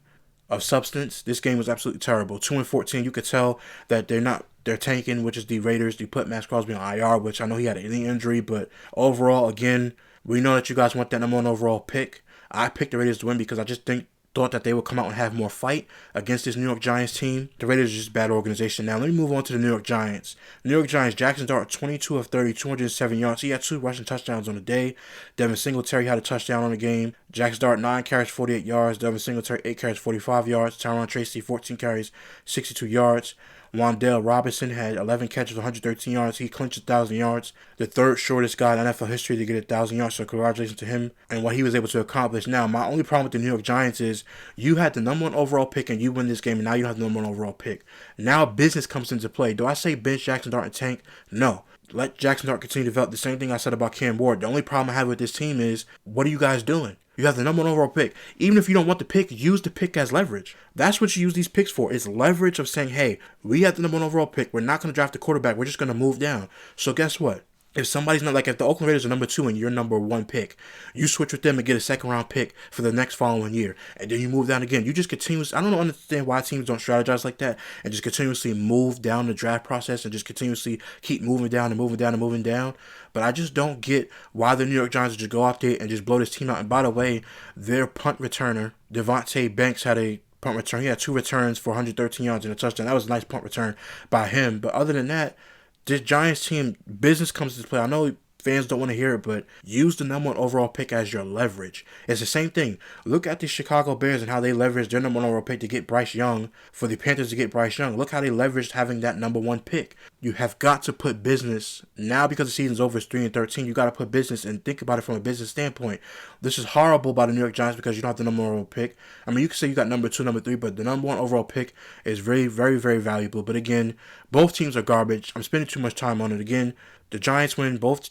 of substance. This game was absolutely terrible. 2-14. You could tell that they're tanking, which is the Raiders. They put Max Crosby on IR, which I know he had an injury, but overall, again, we know that you guys want that number 1 overall pick. I picked the Raiders to win because I just thought that they would come out and have more fight against this New York Giants team. The Raiders are just a bad organization. Now, let me move on to the New York Giants. New York Giants, Jackson Dart, 22 of 30, 207 yards. He had 2 rushing touchdowns on the day. Devin Singletary had a touchdown on the game. Jackson Dart, 9 carries, 48 yards. Devin Singletary, 8 carries, 45 yards. Tyron Tracy, 14 carries, 62 yards. Wan'Dale Robinson had 11 catches, 113 yards. He clinched 1,000 yards. The 3rd shortest guy in NFL history to get 1,000 yards, so congratulations to him and what he was able to accomplish. Now, my only problem with the New York Giants is you had the number 1 overall pick and you win this game, and now you have the number 1 overall pick. Now business comes into play. Do I say bench Jackson Dart and tank? No. Let Jackson Dart continue to develop. The same thing I said about Cam Ward. The only problem I have with this team is, what are you guys doing? You have the number 1 overall pick. Even if you don't want the pick, use the pick as leverage. That's what you use these picks for. It's leverage of saying, hey, we have the number 1 overall pick. We're not going to draft a quarterback. We're just going to move down. So guess what? If somebody's not, like if the Oakland Raiders are number 2 and you're number 1 pick, you switch with them and get a 2nd round pick for the next following year. And then you move down again. You just continuously, I don't understand why teams don't strategize like that and just continuously move down the draft process and just continuously keep moving down and moving down and moving down. But I just don't get why the New York Giants just go out there and just blow this team out. And by the way, their punt returner, Devontae Banks, had a punt return. He had 2 returns for 113 yards and a touchdown. That was a nice punt return by him. But other than that, this Giants team, business comes into play. I know fans don't want to hear it, but use the number 1 overall pick as your leverage. It's the same thing. Look at the Chicago Bears and how they leveraged their number 1 overall pick to get Bryce Young, for the Panthers to get Bryce Young. Look how they leveraged having that number 1 pick. You have got to put business, now because the season's over, it's 3-13, you got to put business and think about it from a business standpoint. This is horrible by the New York Giants because you don't have the number 1 overall pick. I mean, you can say you got number 2, number 3, but the number 1 overall pick is very, very, very valuable. But again, both teams are garbage. I'm spending too much time on it. Again, the Giants win. Both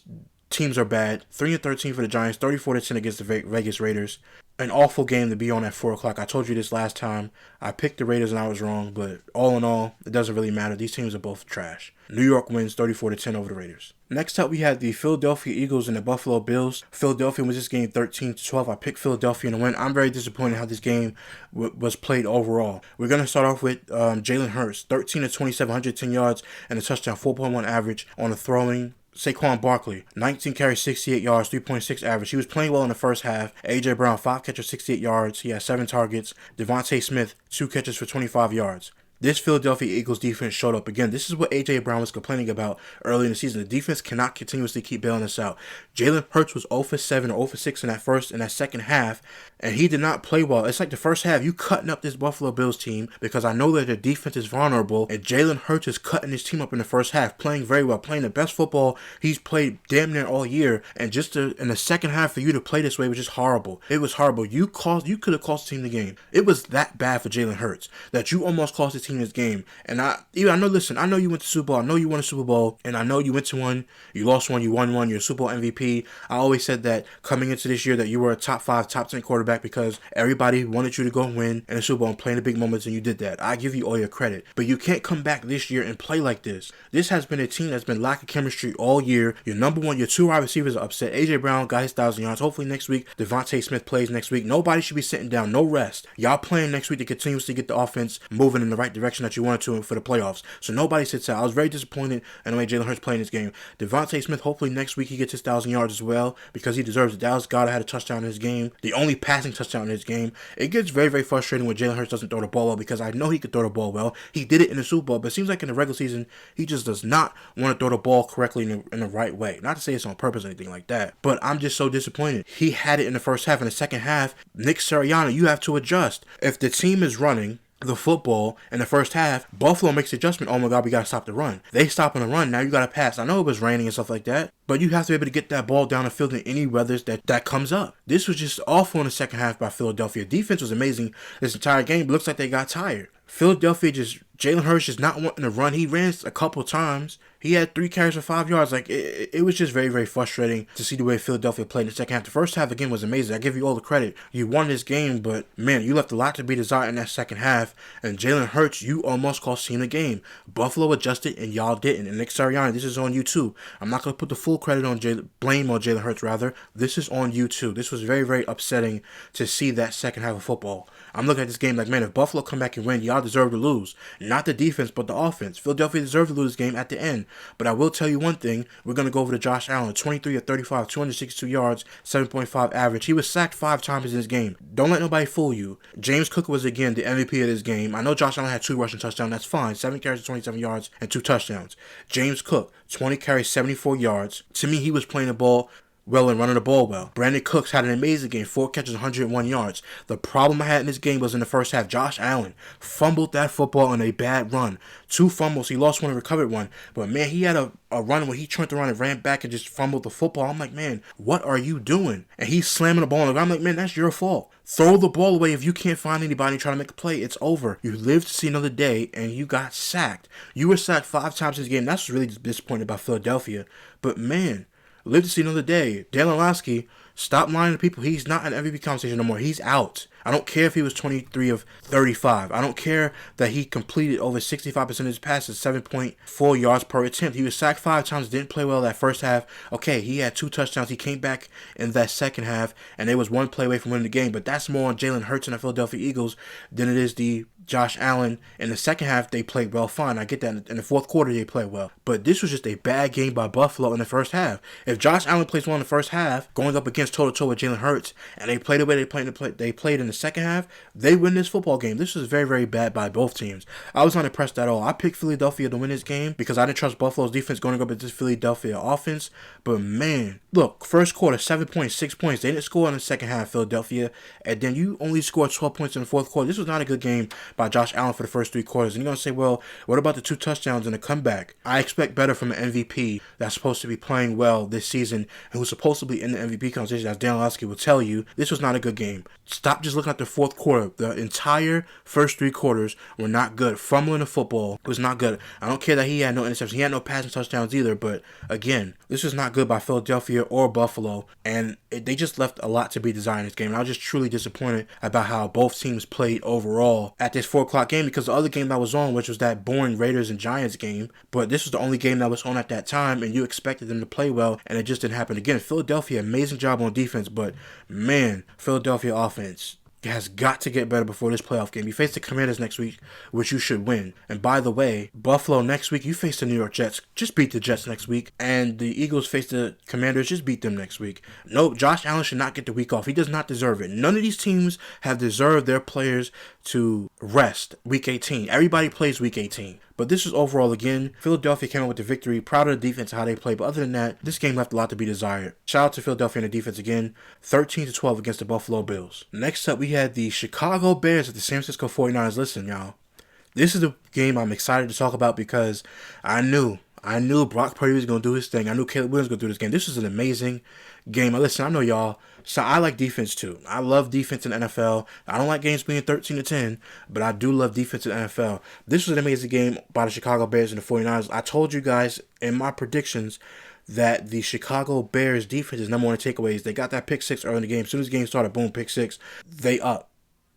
teams are bad. 3-13 for the Giants, 34-10 against the Vegas Raiders. an awful game to be on at 4 o'clock. I told you this last time. I picked the Raiders and I was wrong, but all in all, it doesn't really matter. These teams are both trash. New York wins 34-10 over the Raiders. Next up, we had the Philadelphia Eagles and the Buffalo Bills. Philadelphia wins this game 13-12. I picked Philadelphia to win. I'm very disappointed how this game was played overall. We're going to start off with Jalen Hurts, 13-27, 110 yards and a touchdown, 4.1 average on the throwing. Saquon Barkley, 19 carries, 68 yards, 3.6 average. He was playing well in the first half. A.J. Brown, 5 catches, 68 yards. He had 7 targets. Devontae Smith, 2 catches for 25 yards. This Philadelphia Eagles defense showed up again. This is what A.J. Brown was complaining about early in the season. The defense cannot continuously keep bailing us out. Jalen Hurts was 0 for 7 or 0 for 6 in that second half, and he did not play well. It's like the first half, you cutting up this Buffalo Bills team because I know that their defense is vulnerable, and Jalen Hurts is cutting his team up in the first half, playing very well, playing the best football he's played damn near all year, and just in the second half for you to play this way was just horrible. It was horrible. You could have cost the team the game. It was that bad for Jalen Hurts that you almost cost the team this game. And I know you went to Super Bowl. I know you won a Super Bowl, and I know you went to one, you lost one, you won one, you're a Super Bowl MVP. I always said that coming into this year that you were a top 5, top 10 quarterback because everybody wanted you to go win in the Super Bowl and play in the big moments, and you did that. I give you all your credit. But you can't come back this year and play like this. This has been a team that's been lacking chemistry all year. Your number one, your 2 wide receivers are upset. A.J. Brown got his 1,000 yards. Hopefully next week, Devontae Smith plays next week. Nobody should be sitting down. No rest. Y'all playing next week to continuously get the offense moving in the right direction that you wanted to for the playoffs. So nobody sits out. I was very disappointed in the way Jalen Hurts playing this game. Devontae Smith, hopefully next week he gets his 1,000 yards as well because he deserves it. Dallas Goedert had a touchdown in his game. The only passing touchdown in his game. It gets very, very frustrating when Jalen Hurts doesn't throw the ball well because I know he could throw the ball well. He did it in the Super Bowl, but it seems like in the regular season, he just does not want to throw the ball correctly in the right way. Not to say it's on purpose or anything like that, but I'm just so disappointed. He had it in the first half. In the second half, Nick Sirianni, you have to adjust. If the team is running the football in the first half, Buffalo makes the adjustment. Oh my God, we got to stop the run. They stop on the run. Now you got to pass. I know it was raining and stuff like that, but you have to be able to get that ball down the field in any weather that comes up. This was just awful in the second half by Philadelphia. Defense was amazing this entire game. It looks like they got tired. Philadelphia Jalen Hurts just not wanting to run. He ran a couple times. He had 3 carries for 5 yards. Like, it was just very, very frustrating to see the way Philadelphia played in the second half. The first half, again, was amazing. I give you all the credit. You won this game, but, man, you left a lot to be desired in that second half. And Jalen Hurts, you almost cost team the game. Buffalo adjusted, and y'all didn't. And Nick Sirianni, this is on you, too. I'm not going to put the full credit on blame on Jalen Hurts, rather. This is on you, too. This was very, very upsetting to see that second half of football. I'm looking at this game like, man, if Buffalo come back and win, y'all deserve to lose. Not the defense, but the offense. Philadelphia deserved to lose this game at the end. But I will tell you one thing. We're going to go over to Josh Allen. 23 of 35, 262 yards, 7.5 average. He was sacked 5 times in this game. Don't let nobody fool you. James Cook was, again, the MVP of this game. I know Josh Allen had 2 rushing touchdowns. That's fine. 7 carries, 27 yards, and 2 touchdowns. James Cook, 20 carries, 74 yards. To me, he was playing the ball well and running the ball well. Brandon Cooks had an amazing game, 4 catches, 101 yards. The problem I had in this game was in the first half. Josh Allen fumbled that football on a bad run. 2 fumbles. He lost one and recovered one. But, man, he had a run where he turned around and ran back and just fumbled the football. I'm like, man, what are you doing? And he's slamming the ball on the ground. I'm like, man, that's your fault. Throw the ball away if you can't find anybody trying to make a play. It's over. You live to see another day, and you got sacked. You were sacked 5 times in this game. That's really disappointing about Philadelphia. But, man, live to see another day. Dalen Lasky, stop lying to people. He's not an MVP conversation no more. He's out. I don't care if he was 23 of 35. I don't care that he completed over 65% of his passes, 7.4 yards per attempt. He was sacked 5 times, didn't play well that first half. Okay, he had 2 touchdowns. He came back in that second half, and there was 1 play away from winning the game. But that's more on Jalen Hurts and the Philadelphia Eagles than it is the Josh Allen. In the second half, they played well, fine. I get that. In the fourth quarter, they played well. But this was just a bad game by Buffalo in the first half. If Josh Allen plays well in the first half, going up against toe-to-toe with Jalen Hurts, and they played the way they played in the second half, they win this football game. This was very, very bad by both teams. I was not impressed at all. I picked Philadelphia to win this game because I didn't trust Buffalo's defense going up against this Philadelphia offense. But, man, look, first quarter, 7.6 points. They didn't score in the second half, Philadelphia. And then you only scored 12 points in the fourth quarter. This was not a good game by Josh Allen for the first 3 quarters. And you're going to say, well, what about the 2 touchdowns and the comeback? I expect better from an MVP that's supposed to be playing well this season and who's supposed to be in the MVP conversation, as Dan Lasky will tell you. This was not a good game. Stop just looking at the fourth quarter. The entire first 3 quarters were not good. Fumbling the football was not good. I don't care that he had no interceptions. He had no passing touchdowns either. But again, this was not good by Philadelphia or Buffalo. And they just left a lot to be desired in this game. And I was just truly disappointed about how both teams played overall at this 4 o'clock game, because the other game that was on, which was that boring Raiders and Giants game, but this was the only game that was on at that time, and you expected them to play well, and it just didn't happen. Again, Philadelphia, amazing job on defense, but man, Philadelphia offense has got to get better before this playoff game. You face the Commanders next week, which you should win. And by the way, Buffalo next week, you face the New York Jets. Just beat the Jets next week. And the Eagles face the Commanders. Just beat them next week. No, Josh Allen should not get the week off. He does not deserve it. None of these teams have deserved their players to rest week 18. Everybody plays week 18. But this is overall, again, Philadelphia came out with the victory. Proud of the defense, how they played. But other than that, this game left a lot to be desired. Shout out to Philadelphia and the defense again. 13-12 against the Buffalo Bills. Next up, we had the Chicago Bears at the San Francisco 49ers. Listen, y'all. This is the game I'm excited to talk about because I knew Brock Purdy was going to do his thing. I knew Caleb Williams was going to do this game. This was an amazing game. Listen, I know y'all. So I like defense too. I love defense in the NFL. I don't like games being 13-10, but I do love defense in the NFL. This was an amazing game by the Chicago Bears and the 49ers. I told you guys in my predictions that the Chicago Bears defense is number one in takeaways. They got that pick 6 early in the game. As soon as the game started, boom, pick 6. They up.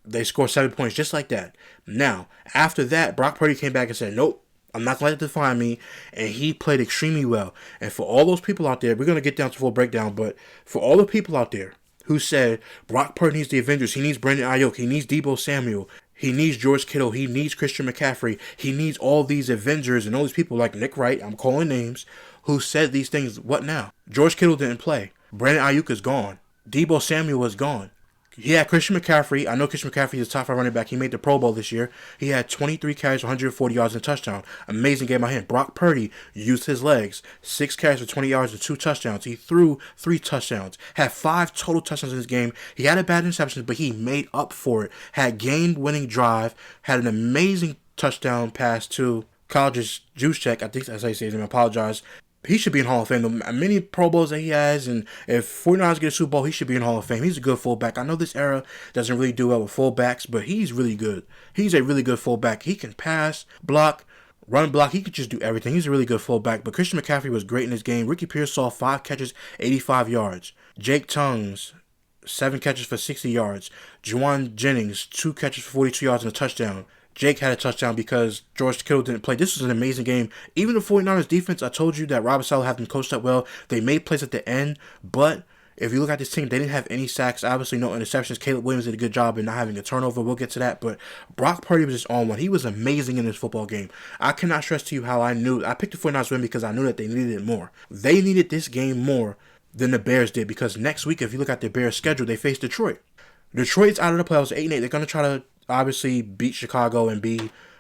They scored 7 points just like that. Now, after that, Brock Purdy came back and said, nope, I'm not going to let it define me, and he played extremely well. And for all those people out there, we're going to get down to full breakdown, but for all the people out there who said Brock Purdy needs the Avengers, he needs Brandon Ayuk, he needs Deebo Samuel, he needs George Kittle, he needs Christian McCaffrey, he needs all these Avengers and all these people like Nick Wright, I'm calling names, who said these things, what now? George Kittle didn't play. Brandon Ayuk is gone. Deebo Samuel is gone. He had Christian McCaffrey. I know Christian McCaffrey is a top 5 running back. He made the Pro Bowl this year. He had 23 carries, 140 yards, and a touchdown. Amazing game by him. Brock Purdy used his legs. 6 carries for 20 yards and 2 touchdowns. He threw 3 touchdowns. Had 5 total touchdowns in this game. He had a bad interception, but he made up for it. Had game-winning drive. Had an amazing touchdown pass to College's Juszczyk. I think that's how you say his name. I apologize. He should be in Hall of Fame. The many Pro Bowls that he has, and if 49ers get a Super Bowl, he should be in Hall of Fame. He's a good fullback. I know this era doesn't really do well with fullbacks, but he's really good. He's a really good fullback. He can pass, block, run block. He could just do everything. He's a really good fullback. But Christian McCaffrey was great in this game. Ricky Pearsall, 5 catches, 85 yards. Jake Tongues, 7 catches for 60 yards. Juwan Jennings, 2 catches for 42 yards and a touchdown. Jake had a touchdown because George Kittle didn't play. This was an amazing game. Even the 49ers defense, I told you that Robert Saleh had them coached up well. They made plays at the end, but if you look at this team, they didn't have any sacks. Obviously, no interceptions. Caleb Williams did a good job in not having a turnover. We'll get to that, but Brock Purdy was just on one. He was amazing in this football game. I cannot stress to you how I picked the 49ers win because I knew that they needed it more. They needed this game more than the Bears did because next week, if you look at the Bears' schedule, they face Detroit. Detroit's out of the playoffs, 8-8. They're going to try to obviously beat Chicago and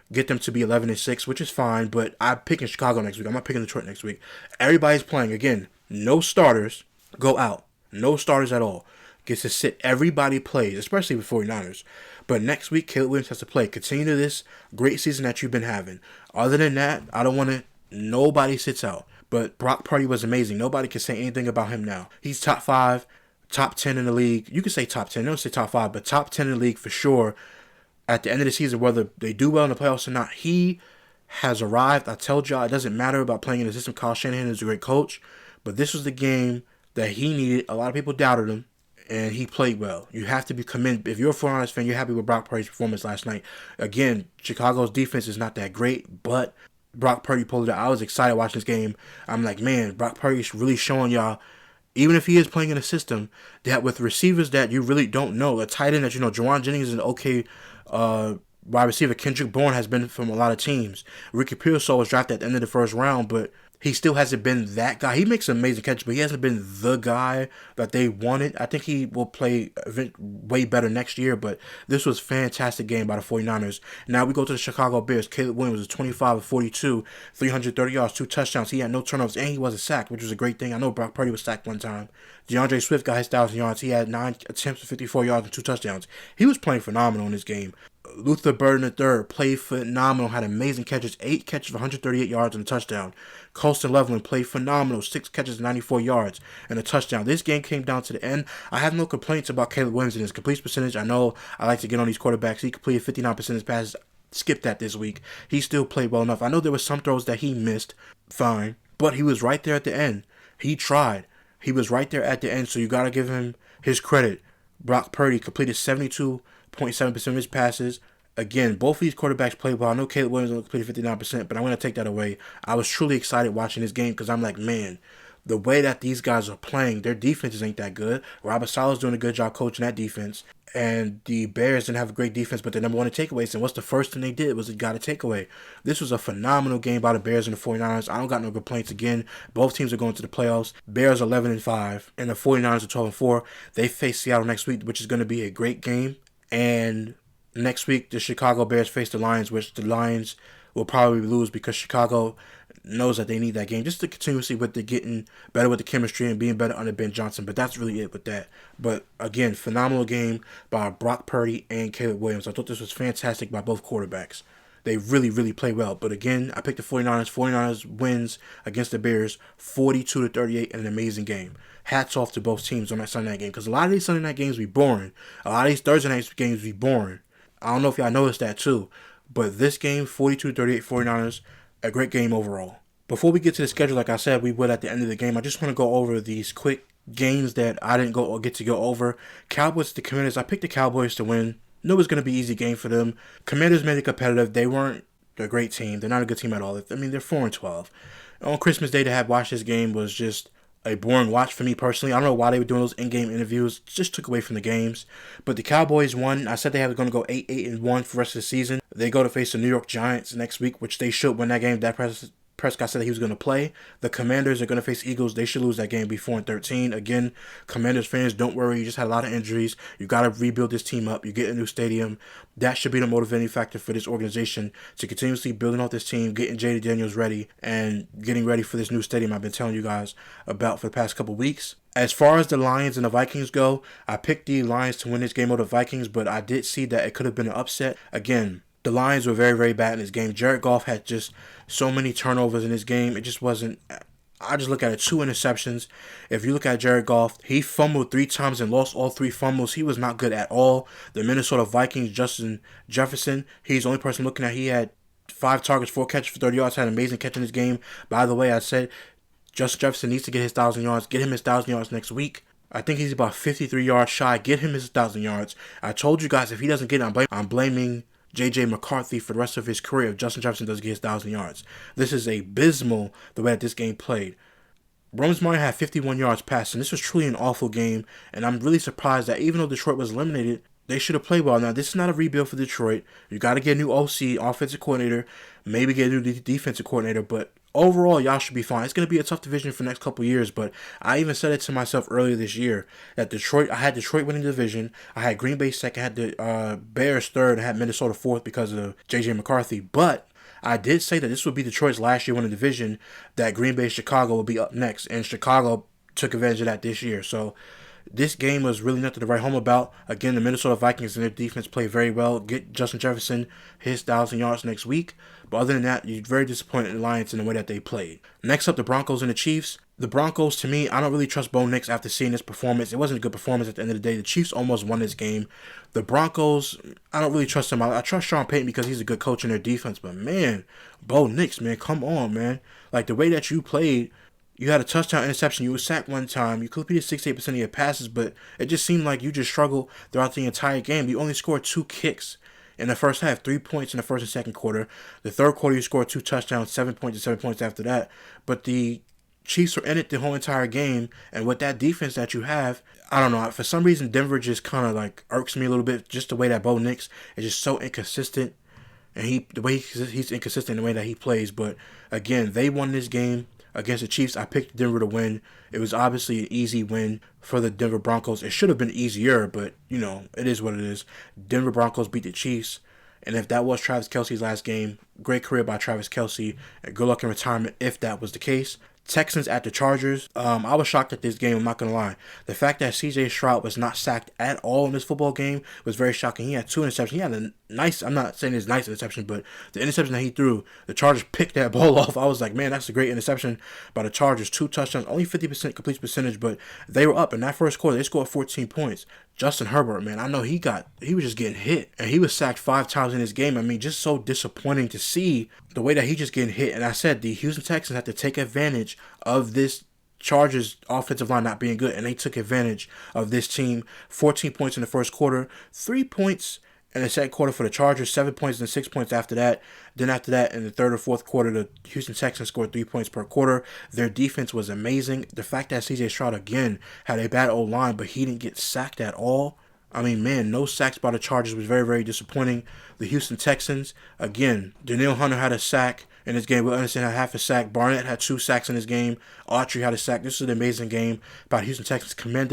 get them to be 11-6, which is fine, but I'm picking Chicago next week. I'm not picking Detroit next week. Everybody's playing. Again, no starters go out. No starters at all. Gets to sit. Everybody plays, especially with 49ers. But next week, Caleb Williams has to play. Continue to this great season that you've been having. Other than that, I don't want to. Nobody sits out. But Brock Purdy was amazing. Nobody can say anything about him now. He's top 5, top 10 in the league. You can say top 10. Don't say top 5, but top 10 in the league for sure. At the end of the season, whether they do well in the playoffs or not, he has arrived. I told y'all, it doesn't matter about playing in the system. Kyle Shanahan is a great coach, but this was the game that he needed. A lot of people doubted him, and he played well. You have to be commended. If you're a 49ers fan, you're happy with Brock Purdy's performance last night. Again, Chicago's defense is not that great, but Brock Purdy pulled it out. I was excited watching this game. I'm like, man, Brock Purdy's really showing y'all, even if he is playing in a system that with receivers that you really don't know, a tight end that you know, Juwan Jennings is an okay wide receiver. Kendrick Bourne has been from a lot of teams. Ricky Pearsall was drafted at the end of the first round, but he still hasn't been that guy. He makes an amazing catch, but he hasn't been the guy that they wanted. I think he will play way better next year, but this was a fantastic game by the 49ers. Now we go to the Chicago Bears. Caleb Williams was 25 of 42, 330 yards, 2 touchdowns. He had no turnovers, and he wasn't sacked, which was a great thing. I know Brock Purdy was sacked one time. DeAndre Swift got his 1,000 yards. He had 9 attempts for 54 yards and 2 touchdowns. He was playing phenomenal in this game. Luther Burden III played phenomenal, had amazing catches, 8 catches for 138 yards and a touchdown. Colston Loveland played phenomenal, 6 catches, 94 yards and a touchdown. This game came down to the end. I have no complaints about Caleb Williams and his completion percentage. I know I like to get on these quarterbacks. He completed 59% of his passes. Skip that this week. He still played well enough. I know there were some throws that he missed, fine, but he was right there at the end. He tried. He was right there at the end, so you got to give him his credit. Brock Purdy completed 72.7% of his passes. Again, both of these quarterbacks played well. I know Caleb Williams only completed 59%, but I'm going to take that away. I was truly excited watching this game because I'm like, man, the way that these guys are playing, their defenses ain't that good. Robert Sala's doing a good job coaching that defense. And the Bears didn't have a great defense, but they're number one in takeaways. And what's the first thing they did was they got a takeaway. This was a phenomenal game by the Bears and the 49ers. I don't got no complaints again. Both teams are going to the playoffs. Bears 11-5, and the 49ers are 12-4. They face Seattle next week, which is going to be a great game. And next week, the Chicago Bears face the Lions, which the Lions will probably lose because Chicago knows that they need that game just to continuously with the getting better with the chemistry and being better under Ben Johnson. But that's really it with that. But again, phenomenal game by Brock Purdy and Caleb Williams. I thought this was fantastic by both quarterbacks. They really, really play well. But again, I picked the 49ers. 49ers wins against the Bears 42-38 in an amazing game. Hats off to both teams on that Sunday night game because a lot of these Sunday night games be boring. A lot of these Thursday night games be boring. I don't know if y'all noticed that too. But this game, 42-38 49ers, a great game overall. Before we get to the schedule, like I said, we would at the end of the game. I just want to go over these quick games that I didn't get to go over. Cowboys to Commanders. I picked the Cowboys to win. Knew it was going to be an easy game for them. Commanders made it competitive. They weren't a great team. They're not a good team at all. I mean, they're 4-12. On Christmas Day to have watched this game was just a boring watch for me personally. I don't know why they were doing those in-game interviews. It just took away from the games. But the Cowboys won. I said they were going to go 8-1 for the rest of the season. They go to face the New York Giants next week, which they should win that game. Dak Prescott said that he was going to play. The Commanders are going to face Eagles. They should lose that game, be 4-13. Again, Commanders fans, don't worry. You just had a lot of injuries. You got to rebuild this team up. You get a new stadium. That should be the motivating factor for this organization to continuously building out this team, getting J.D. Daniels ready, and getting ready for this new stadium I've been telling you guys about for the past couple weeks. As far as the Lions and the Vikings go, I picked the Lions to win this game over the Vikings, but I did see that it could have been an upset. Again, the Lions were very, very bad in this game. Jared Goff had just so many turnovers in this game. It just wasn't... I just look at it, 2 interceptions. If you look at Jared Goff, he fumbled 3 times and lost all 3 fumbles. He was not good at all. The Minnesota Vikings, Justin Jefferson, he's the only person looking at. He had 5 targets, 4 catches for 30 yards. Had an amazing catch in this game. By the way, I said Justin Jefferson needs to get his 1,000 yards. Get him his 1,000 yards next week. I think he's about 53 yards shy. Get him his 1,000 yards. I told you guys if he doesn't get it, I'm blaming J.J. McCarthy for the rest of his career if Justin Jefferson doesn't get his 1,000 yards. This is abysmal the way that this game played. Rosemartin had 51 yards passing. This was truly an awful game, and I'm really surprised that even though Detroit was eliminated, they should have played well. Now, this is not a rebuild for Detroit. You got to get a new OC, offensive coordinator, maybe get a new defensive coordinator, but overall, y'all should be fine. It's going to be a tough division for the next couple years, but I even said it to myself earlier this year that I had Detroit winning the division. I had Green Bay second, I had the Bears third, I had Minnesota fourth because of J.J. McCarthy, but I did say that this would be Detroit's last year winning the division, that Green Bay and Chicago will be up next, and Chicago took advantage of that this year. So this game was really nothing to write home about. Again, the Minnesota Vikings and their defense played very well. Get Justin Jefferson his 1,000 yards next week. But other than that, you're very disappointed in the Lions in the way that they played. Next up, the Broncos and the Chiefs. The Broncos, to me, I don't really trust Bo Nix after seeing this performance. It wasn't a good performance at the end of the day. The Chiefs almost won this game. The Broncos, I don't really trust them. I trust Sean Payton because he's a good coach in their defense. But, man, Bo Nix, man, come on, man. Like, the way that you played, you had a touchdown interception. You were sacked one time. You completed 68% of your passes, but it just seemed like you just struggled throughout the entire game. You only scored 2 kicks in the first half, 3 points in the first and second quarter. The third quarter, you scored 2 touchdowns, 7 points and 7 points after that. But the Chiefs were in it the whole entire game, and with that defense that you have, I don't know, for some reason Denver just kind of like irks me a little bit, just the way that Bo Nix is just so inconsistent, and the way he's inconsistent in the way that he plays. But again, they won this game against the Chiefs. I picked Denver to win. It was obviously an easy win for the Denver Broncos. It should have been easier, but you know, it is what it is. Denver Broncos beat the Chiefs. And if that was Travis Kelce's last game, great career by Travis Kelce, and good luck in retirement if that was the case. Texans at the Chargers. I was shocked at this game, I'm not going to lie. The fact that CJ Stroud was not sacked at all in this football game was very shocking. He had 2 interceptions. He had a nice, I'm not saying it's nice interception, but the interception that he threw, the Chargers picked that ball off. I was like, man, that's a great interception by the Chargers. 2 touchdowns, only 50% complete percentage, but they were up in that first quarter. They scored 14 points. Justin Herbert, man, I know he was just getting hit, and he was sacked 5 times in this game. I mean, just so disappointing to see the way that he just getting hit. And I said the Houston Texans had to take advantage of this Chargers offensive line not being good, and they took advantage of this team. 14 points in the first quarter, 3 points in the second quarter for the Chargers, 7 points and 6 points after that. Then after that, in the third or fourth quarter, the Houston Texans scored 3 points per quarter. Their defense was amazing. The fact that CJ Stroud again had a bad O-line, but he didn't get sacked at all. I mean, man, no sacks by the Chargers was very, very disappointing. The Houston Texans, again, Danielle Hunter had a sack in this game. Will Anderson had half a sack. Barnett had 2 sacks in this game. Autry had a sack. This is an amazing game by the Houston Texans. Commend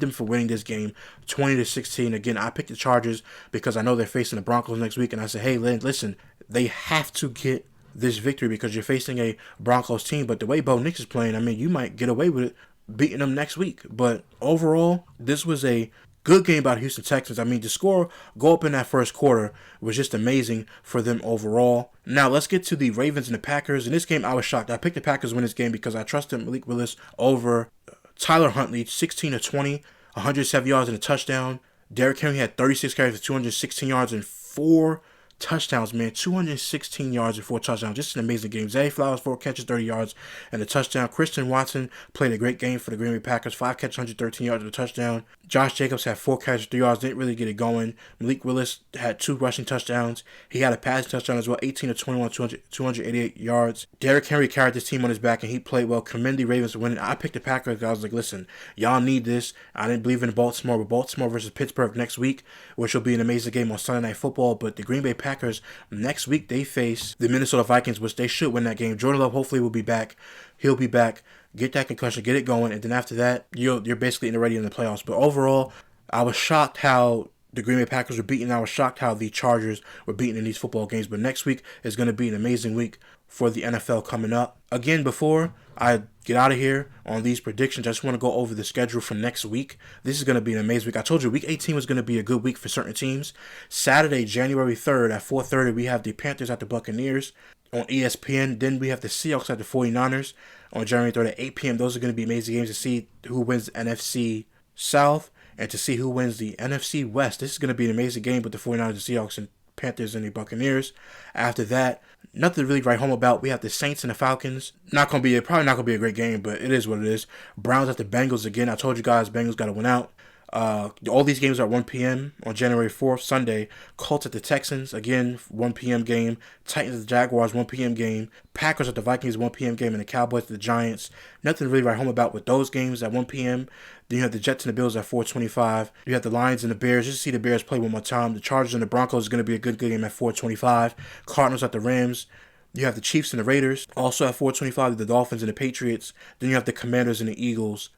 them for winning this game, 20-16. Again, I picked the Chargers because I know they're facing the Broncos next week, and I said, hey, listen, they have to get this victory because you're facing a Broncos team. But the way Bo Nix is playing, I mean, you might get away with it beating them next week. But overall, this was a good game by the Houston Texans. I mean, the score go up in that first quarter was just amazing for them overall. Now, let's get to the Ravens and the Packers. In this game, I was shocked. I picked the Packers to win this game because I trusted Malik Willis over Tyler Huntley, 16-20, 107 yards and a touchdown. Derrick Henry had 36 carries for 216 yards and 4 touchdowns, man. 216 yards and 4 touchdowns. Just an amazing game. Zay Flowers, 4 catches, 30 yards, and a touchdown. Christian Watson played a great game for the Green Bay Packers. 5 catches, 113 yards and a touchdown. Josh Jacobs had 4 catches, 3 yards. Didn't really get it going. Malik Willis had 2 rushing touchdowns. He had a passing touchdown as well. 18-21, 288 yards. Derrick Henry carried this team on his back, and he played well. Commend the Ravens for winning. I picked the Packers. I was like, listen, y'all need this. I didn't believe in Baltimore, but Baltimore versus Pittsburgh next week, which will be an amazing game on Sunday Night Football. But the Green Bay Packers, next week, they face the Minnesota Vikings, which they should win that game. Jordan Love hopefully will be back. He'll be back. Get that concussion, get it going, and then after that, you're basically already in the playoffs. But overall, I was shocked how the Green Bay Packers were beaten. I was shocked how the Chargers were beaten in these football games. But next week is going to be an amazing week for the NFL coming up. Again, before I get out of here on these predictions, I just want to go over the schedule for next week. This is going to be an amazing week. I told you week 18 was going to be a good week for certain teams. Saturday, January 3rd at 4:30, we have the Panthers at the Buccaneers on ESPN. Then we have the Seahawks at the 49ers on January 3rd at 8 p.m. Those are going to be amazing games to see who wins the NFC South and to see who wins the NFC West. This is going to be an amazing game with the 49ers, the Seahawks, and Panthers and the Buccaneers. After that, nothing to really write home about. We have the Saints and the Falcons. Probably not going to be a great game, but it is what it is. Browns at the Bengals again. I told you guys Bengals got to win out. All these games are at 1 p.m. on January 4th, Sunday. Colts at the Texans, again, 1 p.m. game. Titans at the Jaguars, 1 p.m. game. Packers at the Vikings, 1 p.m. game. And the Cowboys at the Giants. Nothing to really write home about with those games at 1 p.m. Then you have the Jets and the Bills at 4:25. You have the Lions and the Bears. Just to see the Bears play one more time. The Chargers and the Broncos is going to be a good game at 4:25. Cardinals at the Rams. You have the Chiefs and the Raiders. Also at 4:25, the Dolphins and the Patriots. Then you have the Commanders and the Eagles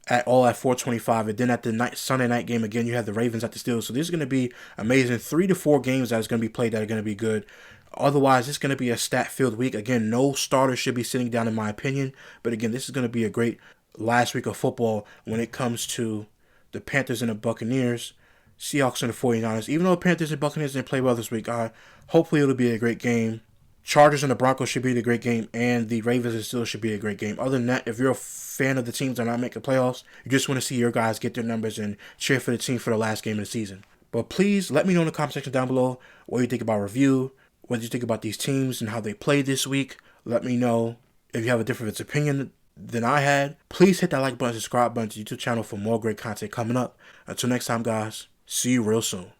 at 4:25. And then at the Sunday night game, again, you have the Ravens at the Steelers. So this is going to be amazing. 3 to 4 games that is going to be played that are going to be good. Otherwise, it's going to be a stat-filled week. Again, no starter should be sitting down in my opinion. But again, this is going to be a great last week of football when it comes to the Panthers and the Buccaneers, Seahawks and the 49ers. Even though the Panthers and Buccaneers didn't play well this week, hopefully it'll be a great game. Chargers and the Broncos should be a great game, and the Ravens and Steelers should be a great game. Other than that, if you're a fan of the teams that are not making playoffs, you just want to see your guys get their numbers and cheer for the team for the last game of the season. But please let me know in the comment section down below what you think about review, what you think about these teams and how they played this week. Let me know if you have a different opinion than I had. Please hit that like button, subscribe button to the YouTube channel for more great content coming up. Until next time, guys, see you real soon.